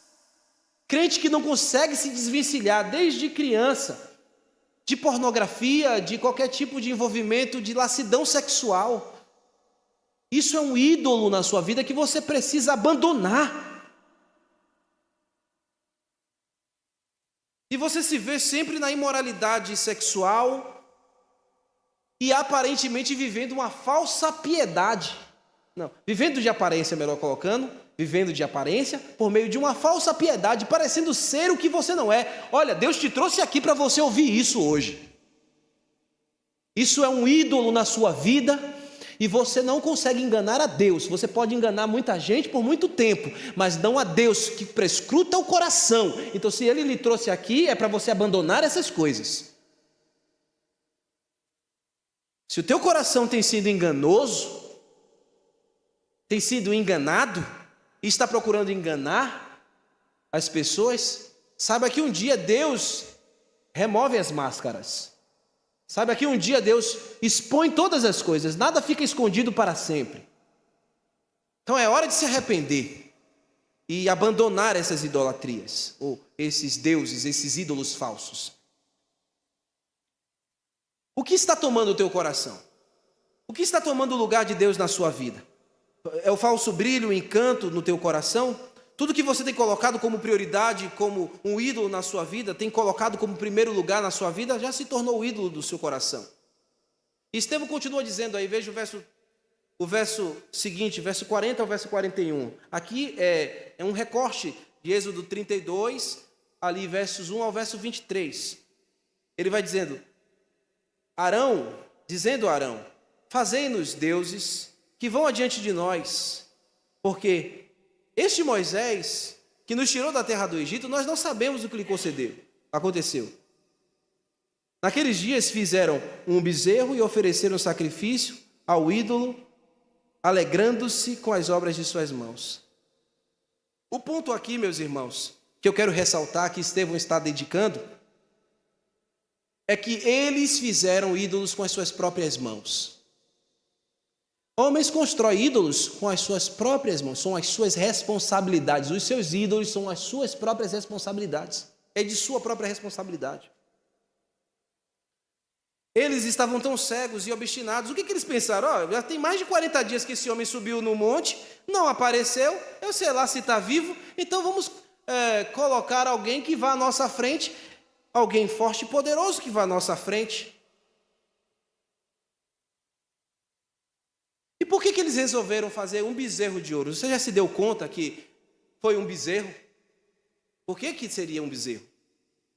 Crente que não consegue se desvencilhar desde criança de pornografia, de qualquer tipo de envolvimento, de lassidão sexual. Isso é um ídolo na sua vida que você precisa abandonar. E você se vê sempre na imoralidade sexual e aparentemente vivendo uma falsa piedade. Não, vivendo de aparência, melhor colocando, vivendo de aparência por meio de uma falsa piedade, parecendo ser o que você não é. Olha, Deus te trouxe aqui para você ouvir isso hoje. Isso é um ídolo na sua vida e você não consegue enganar a Deus. Você pode enganar muita gente por muito tempo, mas não a Deus que prescruta o coração. Então, se Ele lhe trouxe aqui, é para você abandonar essas coisas. Se o teu coração tem sido enganoso, tem sido enganado e está procurando enganar as pessoas, saiba que um dia Deus remove as máscaras. Saiba que um dia Deus expõe todas as coisas, nada fica escondido para sempre. Então é hora de se arrepender e abandonar essas idolatrias, ou esses deuses, esses ídolos falsos. O que está tomando o teu coração? O que está tomando o lugar de Deus na sua vida? É o falso brilho, o encanto no teu coração? Tudo que você tem colocado como prioridade, como um ídolo na sua vida, tem colocado como primeiro lugar na sua vida, já se tornou o ídolo do seu coração. E Estevão continua dizendo aí, veja o verso seguinte, verso 40 ao verso 41. Aqui é um recorte de Êxodo 32, ali versos 1 ao verso 23. Ele vai dizendo, Arão, fazei-nos deuses que vão adiante de nós, porque este Moisés, que nos tirou da terra do Egito, nós não sabemos o que lhe aconteceu. Naqueles dias fizeram um bezerro e ofereceram sacrifício ao ídolo, alegrando-se com as obras de suas mãos. O ponto aqui, meus irmãos, que eu quero ressaltar, que Estevão está dedicando, é que eles fizeram ídolos com as suas próprias mãos. Homens constroem ídolos com as suas próprias mãos, são as suas responsabilidades. Os seus ídolos são as suas próprias responsabilidades. É de sua própria responsabilidade. Eles estavam tão cegos e obstinados. O que eles pensaram? Já tem mais de 40 dias que esse homem subiu no monte, não apareceu, eu sei lá se está vivo, então vamos colocar alguém que vá à nossa frente, alguém forte e poderoso que vá à nossa frente. E por que eles resolveram fazer um bezerro de ouro? Você já se deu conta que foi um bezerro? Por que seria um bezerro?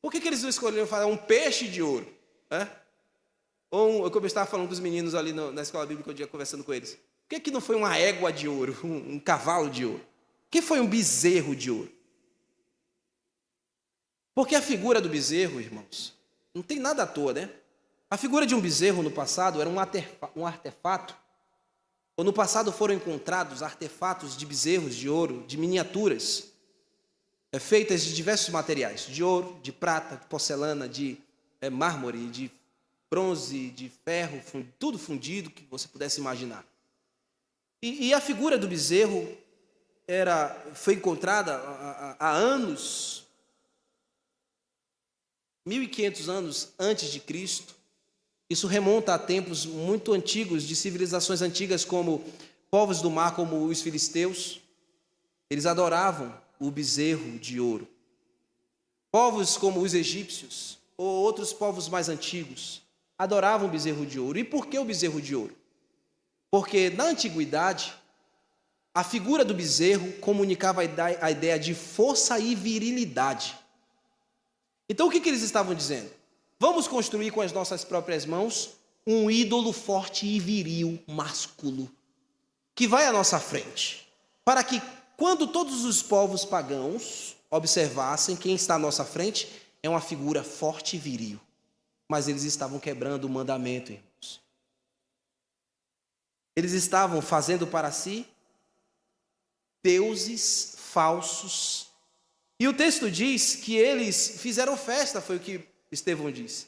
Por que eles não escolheram fazer um peixe de ouro? Ou, como eu estava falando com os meninos ali na escola bíblica, um dia conversando com eles. Por que não foi uma égua de ouro, um cavalo de ouro? Por que foi um bezerro de ouro? Porque a figura do bezerro, irmãos, não tem nada à toa, né? A figura de um bezerro no passado era um artefato. Ou no passado foram encontrados artefatos de bezerros de ouro, de miniaturas, feitas de diversos materiais, de ouro, de prata, de porcelana, de mármore, de bronze, de ferro, tudo fundido que você pudesse imaginar. E a figura do bezerro foi encontrada há anos, 1500 anos antes de Cristo. Isso remonta a tempos muito antigos, de civilizações antigas, como povos do mar, como os filisteus. Eles adoravam o bezerro de ouro. Povos como os egípcios, ou outros povos mais antigos, adoravam o bezerro de ouro. E por que o bezerro de ouro? Porque na antiguidade, a figura do bezerro comunicava a ideia de força e virilidade. Então o que eles estavam dizendo? Vamos construir com as nossas próprias mãos um ídolo forte e viril, másculo, que vai à nossa frente, para que quando todos os povos pagãos observassem quem está à nossa frente, é uma figura forte e viril. Mas eles estavam quebrando o mandamento, irmãos. Eles estavam fazendo para si deuses falsos. E o texto diz que eles fizeram festa, foi o que Estevão disse.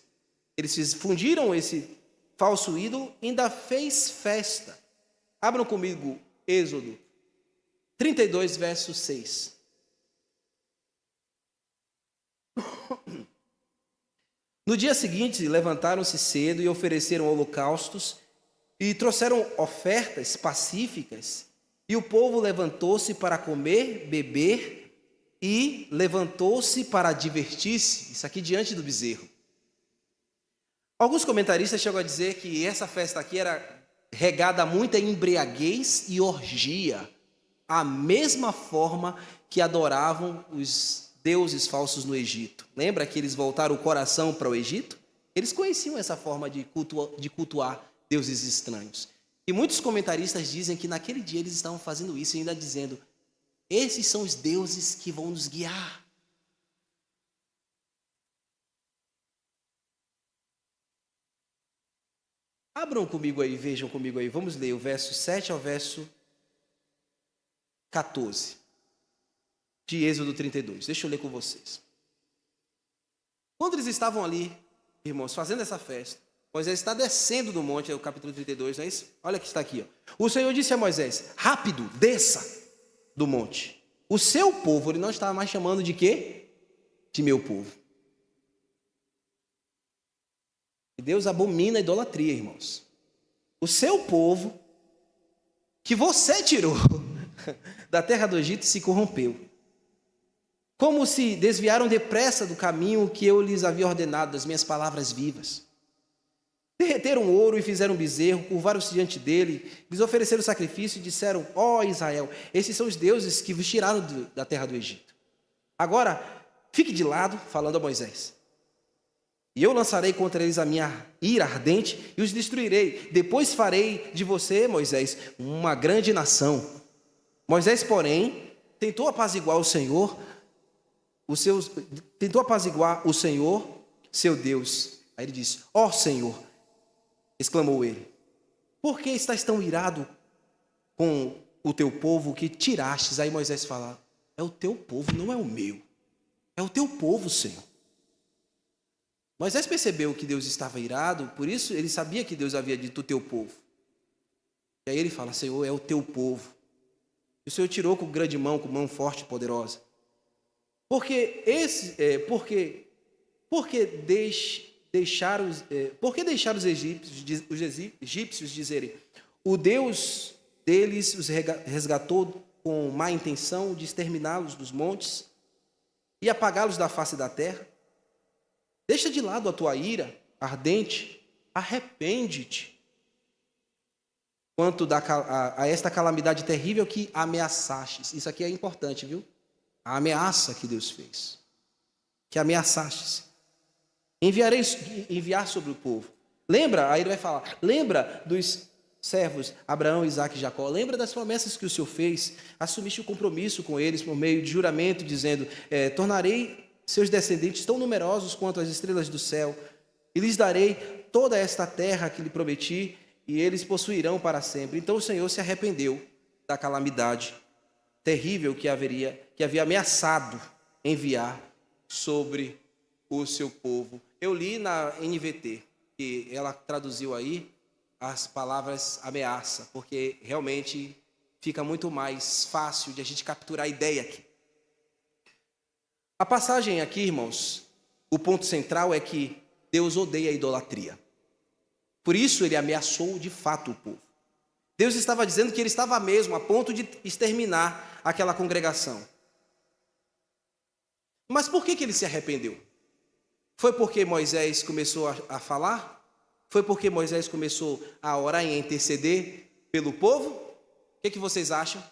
Eles fundiram esse falso ídolo e ainda fez festa. Abram comigo Êxodo 32, verso 6. No dia seguinte, levantaram-se cedo e ofereceram holocaustos e trouxeram ofertas pacíficas. E o povo levantou-se para comer, beber e levantou-se para divertir-se. Isso aqui diante do bezerro. Alguns comentaristas chegam a dizer que essa festa aqui era regada a muita embriaguez e orgia, a mesma forma que adoravam os deuses falsos no Egito. Lembra que eles voltaram o coração para o Egito? Eles conheciam essa forma de cultuar deuses estranhos. E muitos comentaristas dizem que naquele dia eles estavam fazendo isso, ainda dizendo: esses são os deuses que vão nos guiar. Abram comigo aí, vejam comigo aí. Vamos ler o verso 7 ao verso 14 de Êxodo 32. Deixa eu ler com vocês. Quando eles estavam ali, irmãos, fazendo essa festa, Moisés está descendo do monte, é o capítulo 32, não é isso? Olha que está aqui, ó. O Senhor disse a Moisés: rápido, desça do monte. O seu povo, ele não estava mais chamando de quê? De meu povo. E Deus abomina a idolatria, irmãos. O seu povo, que você tirou da terra do Egito, se corrompeu. Como se desviaram depressa do caminho que eu lhes havia ordenado, das minhas palavras vivas. Derreteram ouro e fizeram um bezerro, curvaram-se diante dele, lhes ofereceram sacrifício e disseram: ó Israel, esses são os deuses que vos tiraram da terra do Egito. Agora, fique de lado, falando a Moisés. E eu lançarei contra eles a minha ira ardente e os destruirei. Depois farei de você, Moisés, uma grande nação. Moisés, porém, tentou apaziguar o Senhor, seu Deus. Aí ele disse: ó Senhor, exclamou ele, por que estás tão irado com o teu povo que tirastes? Aí Moisés fala: é o teu povo, não é o meu. É o teu povo, Senhor. Moisés percebeu que Deus estava irado, por isso ele sabia que Deus havia dito o teu povo. E aí ele fala: Senhor, é o teu povo. E o Senhor tirou com grande mão, com mão forte e poderosa. Por que deixar os egípcios dizerem: o Deus deles os resgatou com má intenção de exterminá-los dos montes e apagá-los da face da terra? Deixa de lado a tua ira ardente, arrepende-te quanto a esta calamidade terrível que ameaçastes. Isso aqui é importante, viu? A ameaça que Deus fez, que ameaçastes. Enviar sobre o povo. Lembra, aí ele vai falar, lembra dos servos Abraão, Isaque e Jacó, lembra das promessas que o Senhor fez, assumiste o compromisso com eles por meio de juramento, dizendo: tornarei seus descendentes tão numerosos quanto as estrelas do céu, e lhes darei toda esta terra que lhe prometi, e eles possuirão para sempre. Então o Senhor se arrependeu da calamidade terrível que havia ameaçado enviar sobre o seu povo. Eu li na NVT, que ela traduziu aí as palavras ameaça, porque realmente fica muito mais fácil de a gente capturar a ideia aqui. A passagem aqui, irmãos, o ponto central é que Deus odeia a idolatria. Por isso ele ameaçou de fato o povo. Deus estava dizendo que ele estava mesmo a ponto de exterminar aquela congregação. Mas por que ele se arrependeu? Foi porque Moisés começou a falar? Foi porque Moisés começou a orar e a interceder pelo povo? O que vocês acham?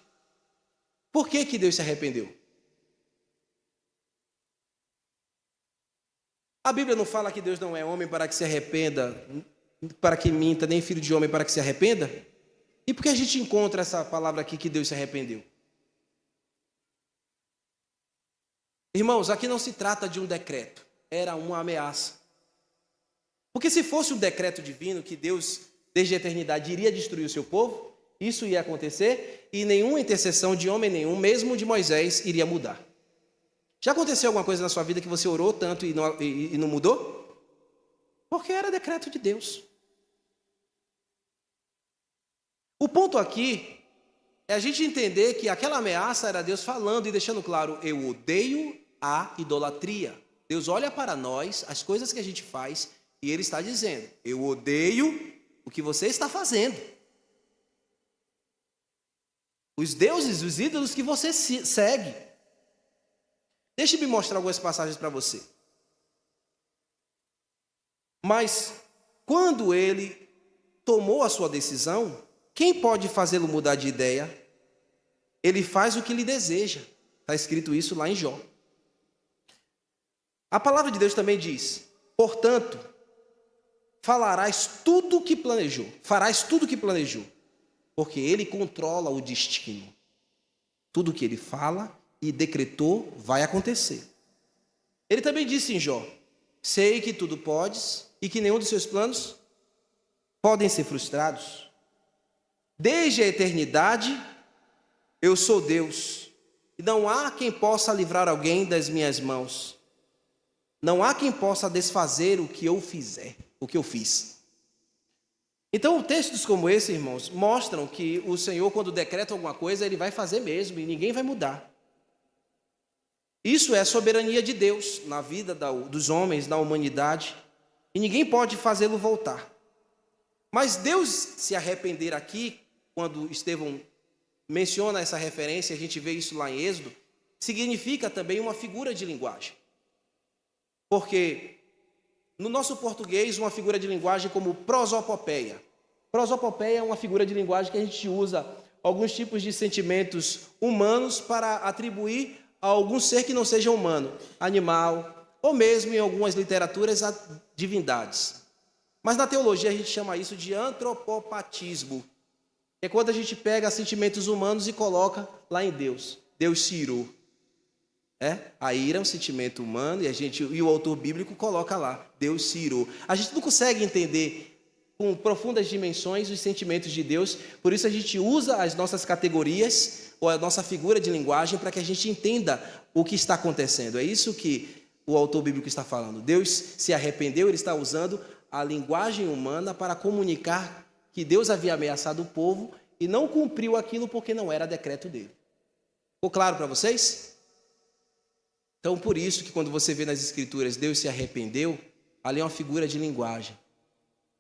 Por que Deus se arrependeu? A Bíblia não fala que Deus não é homem para que se arrependa, para que minta, nem filho de homem para que se arrependa? E por que a gente encontra essa palavra aqui que Deus se arrependeu? Irmãos, aqui não se trata de um decreto, era uma ameaça. Porque se fosse um decreto divino que Deus, desde a eternidade, iria destruir o seu povo, isso ia acontecer e nenhuma intercessão de homem nenhum, mesmo de Moisés, iria mudar. Já aconteceu alguma coisa na sua vida que você orou tanto e não mudou? Porque era decreto de Deus. O ponto aqui é a gente entender que aquela ameaça era Deus falando e deixando claro: eu odeio a idolatria. Deus olha para nós, as coisas que a gente faz, e Ele está dizendo: eu odeio o que você está fazendo. Os deuses, os ídolos que você segue. Deixe-me mostrar algumas passagens para você. Mas, quando ele tomou a sua decisão, quem pode fazê-lo mudar de ideia? Ele faz o que lhe deseja. Está escrito isso lá em Jó. A palavra de Deus também diz: portanto, farás tudo o que planejou, porque ele controla o destino. Tudo o que ele fala e decretou vai acontecer. Ele também disse em Jó: sei que tudo podes e que nenhum dos seus planos podem ser frustrados. Desde a eternidade eu sou Deus, e não há quem possa livrar alguém das minhas mãos. Não há quem possa desfazer o que eu fiz. Então, textos como esse, irmãos, mostram que o Senhor, quando decreta alguma coisa, Ele vai fazer mesmo, e ninguém vai mudar. Isso é a soberania de Deus na vida dos homens, na humanidade, e ninguém pode fazê-lo voltar. Mas Deus se arrepender aqui, quando Estevão menciona essa referência, a gente vê isso lá em Êxodo, significa também uma figura de linguagem. Porque no nosso português, uma figura de linguagem como prosopopeia. Prosopopeia é uma figura de linguagem que a gente usa alguns tipos de sentimentos humanos para atribuir a algum ser que não seja humano, animal, ou mesmo em algumas literaturas a divindades. Mas na teologia a gente chama isso de antropopatismo. É quando a gente pega sentimentos humanos e coloca lá em Deus. Deus se irou. A ira é um sentimento humano e o autor bíblico coloca lá, Deus se irou. A gente não consegue entender com profundas dimensões os sentimentos de Deus, por isso a gente usa as nossas categorias ou a nossa figura de linguagem para que a gente entenda o que está acontecendo. É isso que o autor bíblico está falando. Deus se arrependeu, ele está usando a linguagem humana para comunicar que Deus havia ameaçado o povo e não cumpriu aquilo porque não era decreto dele. Ficou claro para vocês? Então, por isso que quando você vê nas Escrituras Deus se arrependeu, ali é uma figura de linguagem.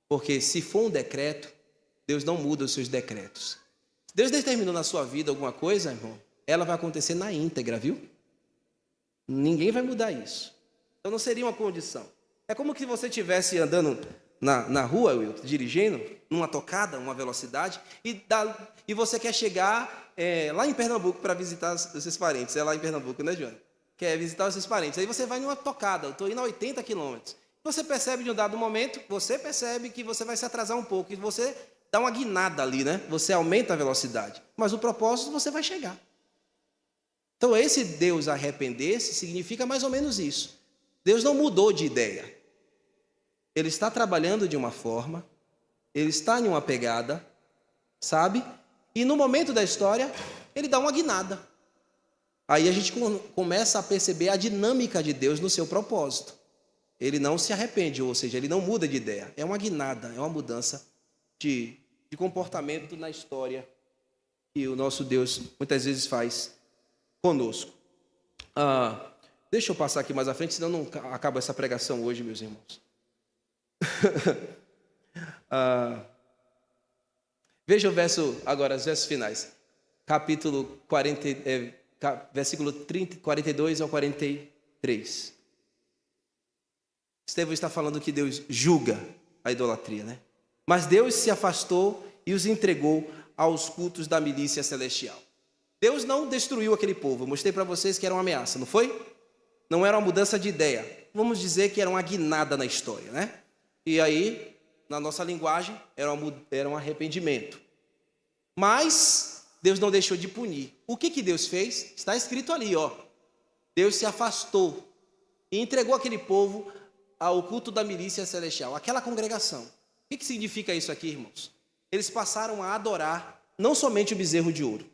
Porque se for um decreto, Deus não muda os seus decretos. Se Deus determinou na sua vida alguma coisa, irmão, ela vai acontecer na íntegra, viu? Ninguém vai mudar isso. Então não seria uma condição. É como que você estivesse andando na rua, Wilton, dirigindo, numa tocada, uma velocidade, e você quer chegar lá em Pernambuco para visitar os seus parentes. É lá em Pernambuco, né, Joana? Quer visitar os seus parentes. Aí você vai numa tocada, eu estou indo a 80 quilômetros. Você percebe de um dado momento, você percebe que você vai se atrasar um pouco, e você dá uma guinada ali, né? Você aumenta a velocidade. Mas o propósito, você vai chegar. Então, esse Deus arrepender-se significa mais ou menos isso. Deus não mudou de ideia. Ele está trabalhando de uma forma, ele está em uma pegada, sabe? E no momento da história, ele dá uma guinada. Aí a gente começa a perceber a dinâmica de Deus no seu propósito. ele não se arrepende, ou seja, ele não muda de ideia. É uma guinada, é uma mudança de comportamento na história que o nosso Deus muitas vezes faz conosco. Deixa eu passar aqui mais à frente, senão não acaba essa pregação hoje, meus irmãos. Veja o verso, agora, os versos finais. Capítulo 40, versículo 42 ao 43. Estevão está falando que Deus julga a idolatria, né? Mas Deus se afastou e os entregou aos cultos da milícia celestial. Deus não destruiu aquele povo. Eu mostrei para vocês que era uma ameaça, não foi? Não era uma mudança de ideia. Vamos dizer que era uma guinada na história, né? E aí, na nossa linguagem, era um arrependimento. Mas Deus não deixou de punir. O que Deus fez? Está escrito ali, ó. Deus se afastou e entregou aquele povo ao culto da milícia celestial, aquela congregação. O que significa isso aqui, irmãos? Eles passaram a adorar não somente o bezerro de ouro.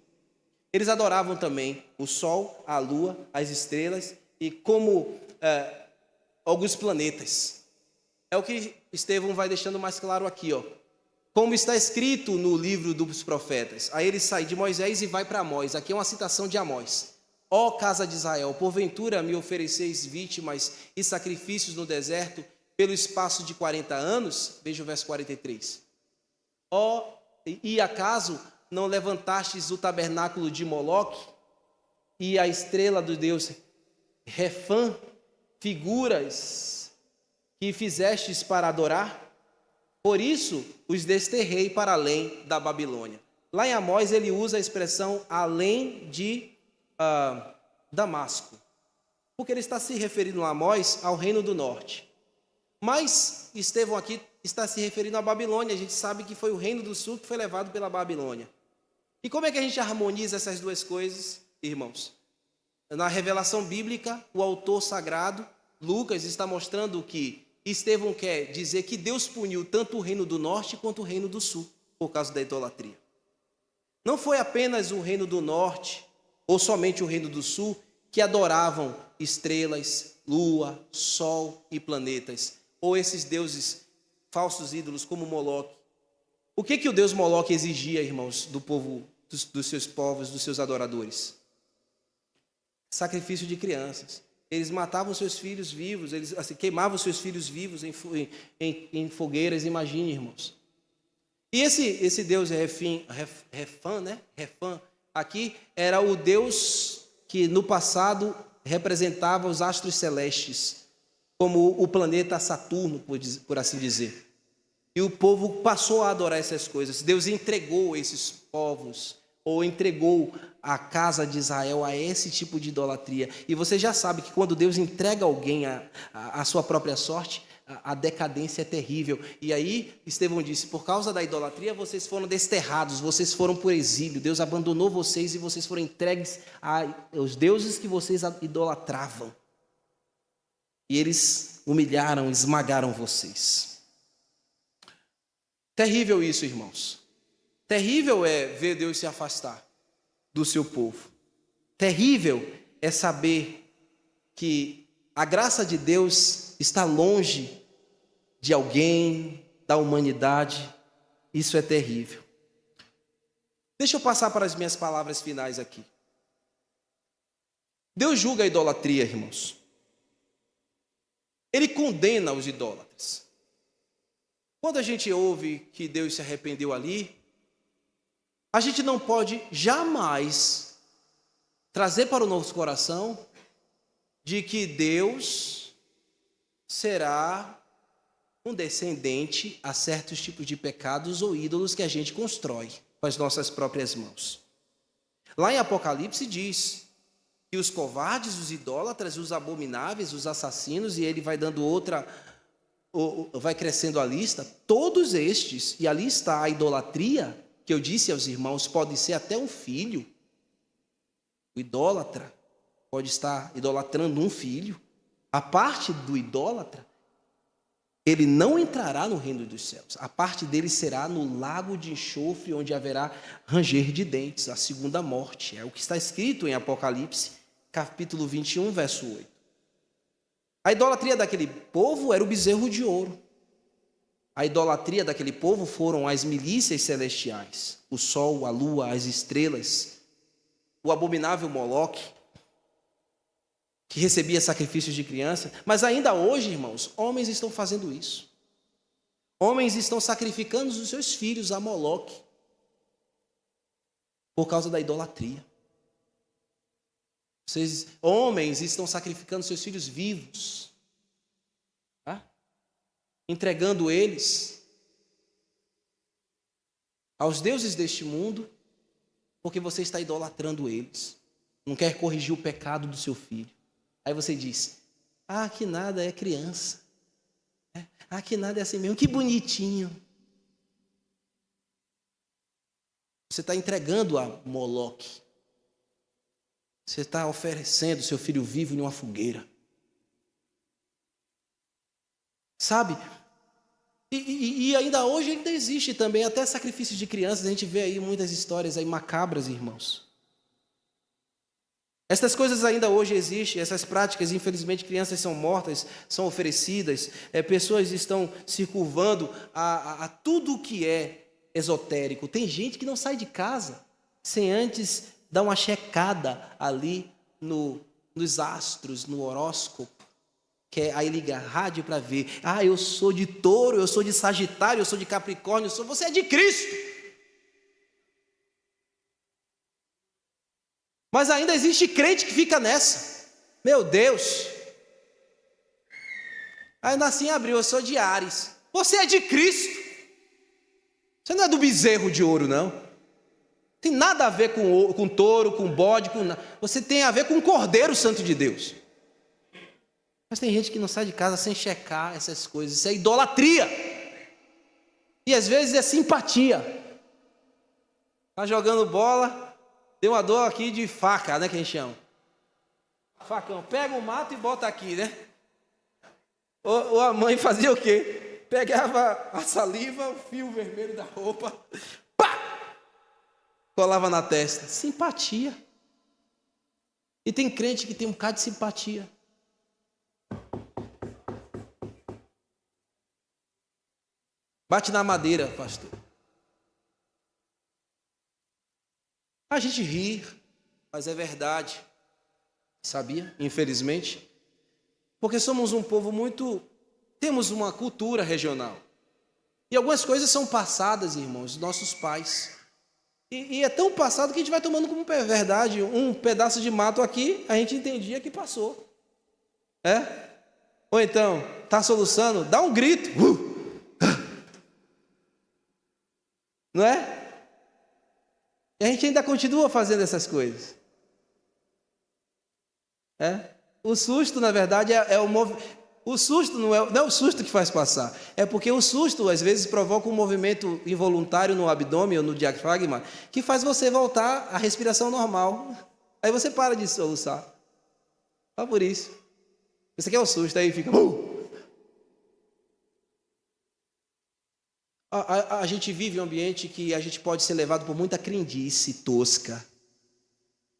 Eles adoravam também o sol, a lua, as estrelas e como alguns planetas. É o que Estevão vai deixando mais claro aqui, ó. Como está escrito no livro dos profetas. Aí ele sai de Moisés e vai para Amós. Aqui é uma citação de Amós. Ó casa de Israel, porventura me ofereceis vítimas e sacrifícios no deserto pelo espaço de 40 anos? Veja o verso 43. E acaso não levantastes o tabernáculo de Moloque e a estrela do deus Refã, figuras que fizestes para adorar? Por isso os desterrei para além da Babilônia. Lá em Amós ele usa a expressão além de Damasco, porque ele está se referindo a Amós ao reino do norte. Mas Estevão aqui está se referindo à Babilônia. A gente sabe que foi o reino do sul que foi levado pela Babilônia. E como é que a gente harmoniza essas duas coisas, irmãos? Na revelação bíblica, o autor sagrado, Lucas, está mostrando que Estevão quer dizer que Deus puniu tanto o reino do norte quanto o reino do sul, por causa da idolatria. Não foi apenas o reino do norte, ou somente o reino do sul, que adoravam estrelas, lua, sol e planetas, ou esses deuses falsos ídolos como Moloque. O que o deus Moloque exigia, irmãos, do povo, dos seus povos, dos seus adoradores? Sacrifício de crianças. Eles matavam seus filhos vivos, eles queimavam seus filhos vivos em fogueiras, imagine, irmãos. E esse deus Refã, né? Refã, aqui era o deus que no passado representava os astros celestes, como o planeta Saturno, por assim dizer. E o povo passou a adorar essas coisas. Deus entregou esses povos, ou entregou a casa de Israel a esse tipo de idolatria. E você já sabe que quando Deus entrega alguém a sua própria sorte, a decadência é terrível. E aí Estevão disse, por causa da idolatria vocês foram desterrados, vocês foram por exílio, Deus abandonou vocês e vocês foram entregues aos deuses que vocês idolatravam. E eles humilharam, esmagaram vocês. Terrível isso, irmãos. Terrível é ver Deus se afastar do seu povo. Terrível é saber que a graça de Deus está longe de alguém, da humanidade. Isso é terrível. Deixa eu passar para as minhas palavras finais aqui. Deus julga a idolatria, irmãos. Ele condena os idólatras. Quando a gente ouve que Deus se arrependeu ali, a gente não pode jamais trazer para o nosso coração de que Deus será um descendente a certos tipos de pecados ou ídolos que a gente constrói com as nossas próprias mãos. Lá em Apocalipse diz que os covardes, os idólatras, os abomináveis, os assassinos, e ele vai dando vai crescendo a lista, todos estes, e ali está a idolatria, que eu disse aos irmãos, pode ser até um filho. O idólatra pode estar idolatrando um filho. A parte do idólatra, ele não entrará no reino dos céus. A parte dele será no lago de enxofre, onde haverá ranger de dentes, a segunda morte. É o que está escrito em Apocalipse, capítulo 21, verso 8. A idolatria daquele povo era o bezerro de ouro. A idolatria daquele povo foram as milícias celestiais, o sol, a lua, as estrelas, o abominável Moloque, que recebia sacrifícios de criança. Mas ainda hoje, irmãos, homens estão fazendo isso. Homens estão sacrificando os seus filhos a Moloque por causa da idolatria. Homens estão sacrificando seus filhos vivos, tá? Entregando eles aos deuses deste mundo, porque você está idolatrando eles. Não quer corrigir o pecado do seu filho. Aí você diz: ah, que nada, é criança. Ah, que nada, é assim mesmo, que bonitinho. Você está entregando a Moloque. Você está oferecendo seu filho vivo em uma fogueira. Sabe? E ainda hoje ainda existe também até sacrifícios de crianças. A gente vê aí muitas histórias aí macabras, irmãos. Essas coisas ainda hoje existem, essas práticas, infelizmente, crianças são mortas, são oferecidas, pessoas estão se curvando a tudo que é esotérico. Tem gente que não sai de casa sem antes dar uma checada ali nos astros, no horóscopo. Aí liga a rádio para ver: ah, eu sou de touro, eu sou de sagitário, eu sou de capricórnio, você é de Cristo. Mas ainda existe crente que fica nessa. Meu Deus. Aí nasci em abril, eu sou de Áries. Você é de Cristo. Você não é do bezerro de ouro, não. Tem nada a ver com touro, com bode, com nada. Você tem a ver com o Cordeiro Santo de Deus. Mas tem gente que não sai de casa sem checar essas coisas. Isso é idolatria. E às vezes é simpatia. Está jogando bola, deu uma dor aqui de faca, né, que a gente chama. Facão, pega o mato e bota aqui, né? Ou a mãe fazia o quê? Pegava a saliva, o fio vermelho da roupa, pá! Colava na testa. Simpatia. E tem crente que tem um bocado de simpatia. Bate na madeira, pastor. A gente ri, mas é verdade. Sabia? Infelizmente. Porque somos um povo temos uma cultura regional. E algumas coisas são passadas, irmãos, dos nossos pais. E é tão passado que a gente vai tomando como verdade. Um pedaço de mato aqui, a gente entendia que passou. Ou então, está soluçando, dá um grito. Não é? E a gente ainda continua fazendo essas coisas. O susto, na verdade, o susto não é o susto que faz passar. É porque o susto, às vezes, provoca um movimento involuntário no abdômen ou no diafragma que faz você voltar à respiração normal. Aí você para de soluçar. Só por isso. Isso aqui é o susto, aí fica... A gente vive um ambiente que a gente pode ser levado por muita crendice tosca.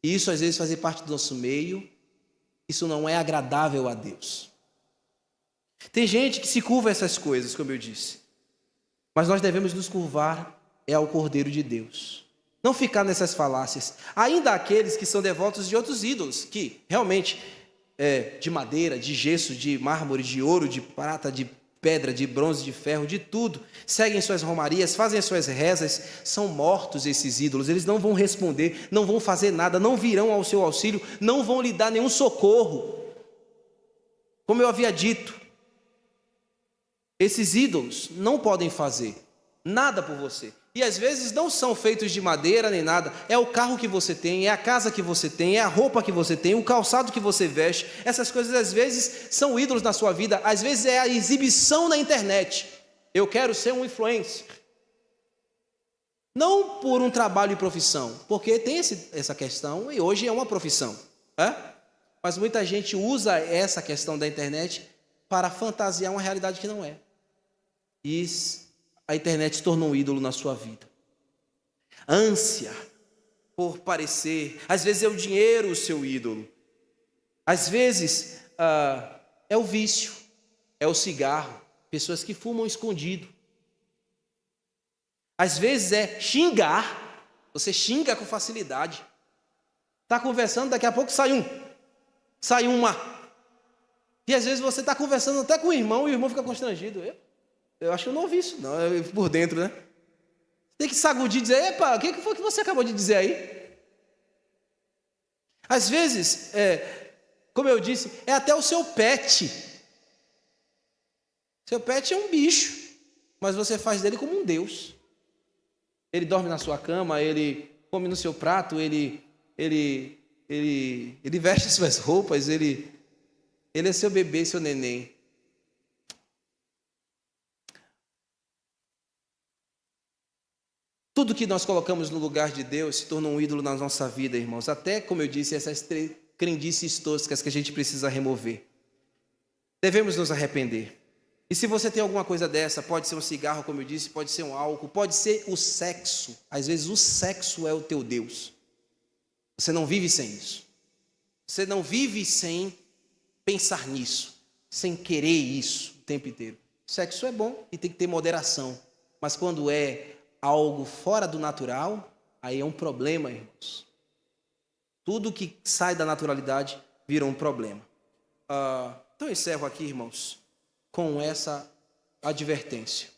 E isso às vezes faz parte do nosso meio. Isso não é agradável a Deus. Tem gente que se curva a essas coisas, como eu disse. Mas nós devemos nos curvar ao Cordeiro de Deus. Não ficar nessas falácias. Ainda há aqueles que são devotos de outros ídolos, que realmente de madeira, de gesso, de mármore, de ouro, de prata, de pedra, de bronze, de ferro, de tudo, seguem suas romarias, fazem as suas rezas, são mortos esses ídolos, eles não vão responder, não vão fazer nada, não virão ao seu auxílio, não vão lhe dar nenhum socorro. Como eu havia dito, esses ídolos não podem fazer nada por você. E às vezes não são feitos de madeira nem nada. É o carro que você tem, é a casa que você tem, é a roupa que você tem, o calçado que você veste. Essas coisas às vezes são ídolos na sua vida. Às vezes é a exibição na internet. Eu quero ser um influencer. Não por um trabalho e profissão, porque tem essa questão e hoje é uma profissão. Mas muita gente usa essa questão da internet para fantasiar uma realidade que não é. E a internet se tornou um ídolo na sua vida. Ânsia por parecer. Às vezes é o dinheiro o seu ídolo. Às vezes é o vício, é o cigarro, pessoas que fumam escondido. Às vezes é xingar, você xinga com facilidade. Está conversando, daqui a pouco sai uma. E às vezes você está conversando até com o irmão e o irmão fica constrangido. Eu acho que eu não ouvi isso, não, por dentro, né? Tem que sacudir e dizer, epa, o que foi que você acabou de dizer aí? Às vezes, como eu disse, é até o seu pet. Seu pet é um bicho, mas você faz dele como um Deus. Ele dorme na sua cama, ele come no seu prato, ele veste suas roupas, ele é seu bebê, seu neném. Tudo que nós colocamos no lugar de Deus se torna um ídolo na nossa vida, irmãos. Até, como eu disse, essas crendices toscas que a gente precisa remover. Devemos nos arrepender. E se você tem alguma coisa dessa, pode ser um cigarro, como eu disse, pode ser um álcool, pode ser o sexo. Às vezes o sexo é o teu Deus. Você não vive sem isso. Você não vive sem pensar nisso, sem querer isso o tempo inteiro. Sexo é bom e tem que ter moderação. Mas quando é algo fora do natural, aí é um problema, irmãos. Tudo que sai da naturalidade vira um problema. Então eu encerro aqui, irmãos, com essa advertência.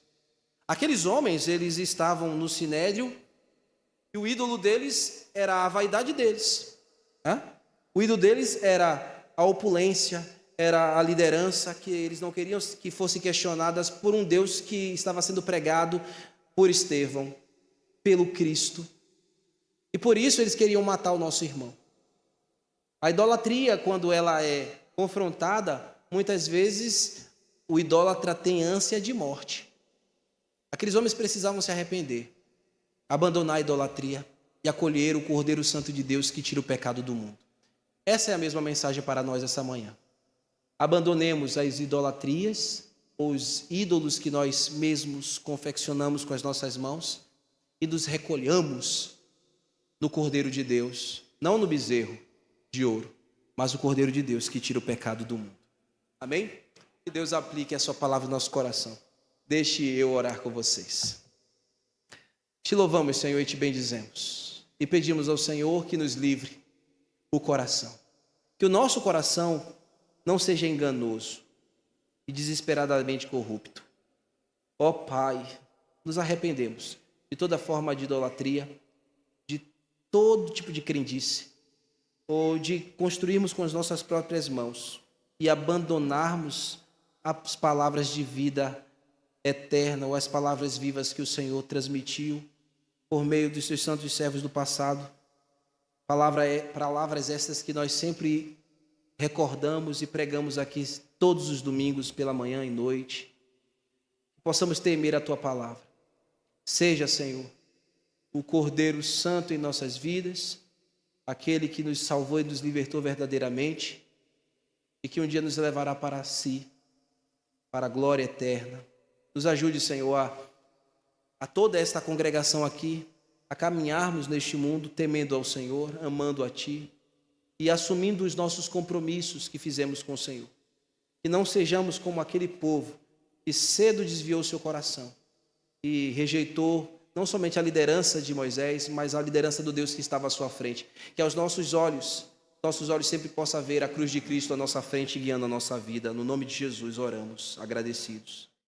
Aqueles homens, eles estavam no sinédrio e o ídolo deles era a vaidade deles. O ídolo deles era a opulência, era a liderança, que eles não queriam que fossem questionadas por um Deus que estava sendo pregado por Estevão, pelo Cristo. E por isso eles queriam matar o nosso irmão. A idolatria, quando ela é confrontada, muitas vezes o idólatra tem ânsia de morte. Aqueles homens precisavam se arrepender, abandonar a idolatria e acolher o Cordeiro Santo de Deus que tira o pecado do mundo. Essa é a mesma mensagem para nós essa manhã. Abandonemos as idolatrias, os ídolos que nós mesmos confeccionamos com as nossas mãos e nos recolhamos no Cordeiro de Deus, não no bezerro de ouro, mas o Cordeiro de Deus que tira o pecado do mundo. Amém? Que Deus aplique a sua palavra no nosso coração. Deixe eu orar com vocês. Te louvamos, Senhor, e te bendizemos. E pedimos ao Senhor que nos livre o coração. Que o nosso coração não seja enganoso e desesperadamente corrupto. Ó Pai, nos arrependemos de toda forma de idolatria, de todo tipo de crendice, ou de construirmos com as nossas próprias mãos e abandonarmos as palavras de vida eterna ou as palavras vivas que o Senhor por meio dos seus santos servos do passado. Palavras estas que nós sempre recordamos e pregamos aqui todos os domingos pela manhã e noite. Possamos temer a Tua palavra. Seja, Senhor, o Cordeiro Santo em nossas vidas, aquele que nos salvou e nos libertou verdadeiramente e que um dia nos levará para si, para a glória eterna. Nos ajude, Senhor, a toda esta congregação aqui, a caminharmos neste mundo temendo ao Senhor, amando a Ti e assumindo os nossos compromissos que fizemos com o Senhor. Que não sejamos como aquele povo que cedo desviou seu coração e rejeitou não somente a liderança de Moisés, mas a liderança do Deus que estava à sua frente. Que aos nossos olhos sempre possam ver a cruz de Cristo à nossa frente, guiando a nossa vida. No nome de Jesus oramos, agradecidos.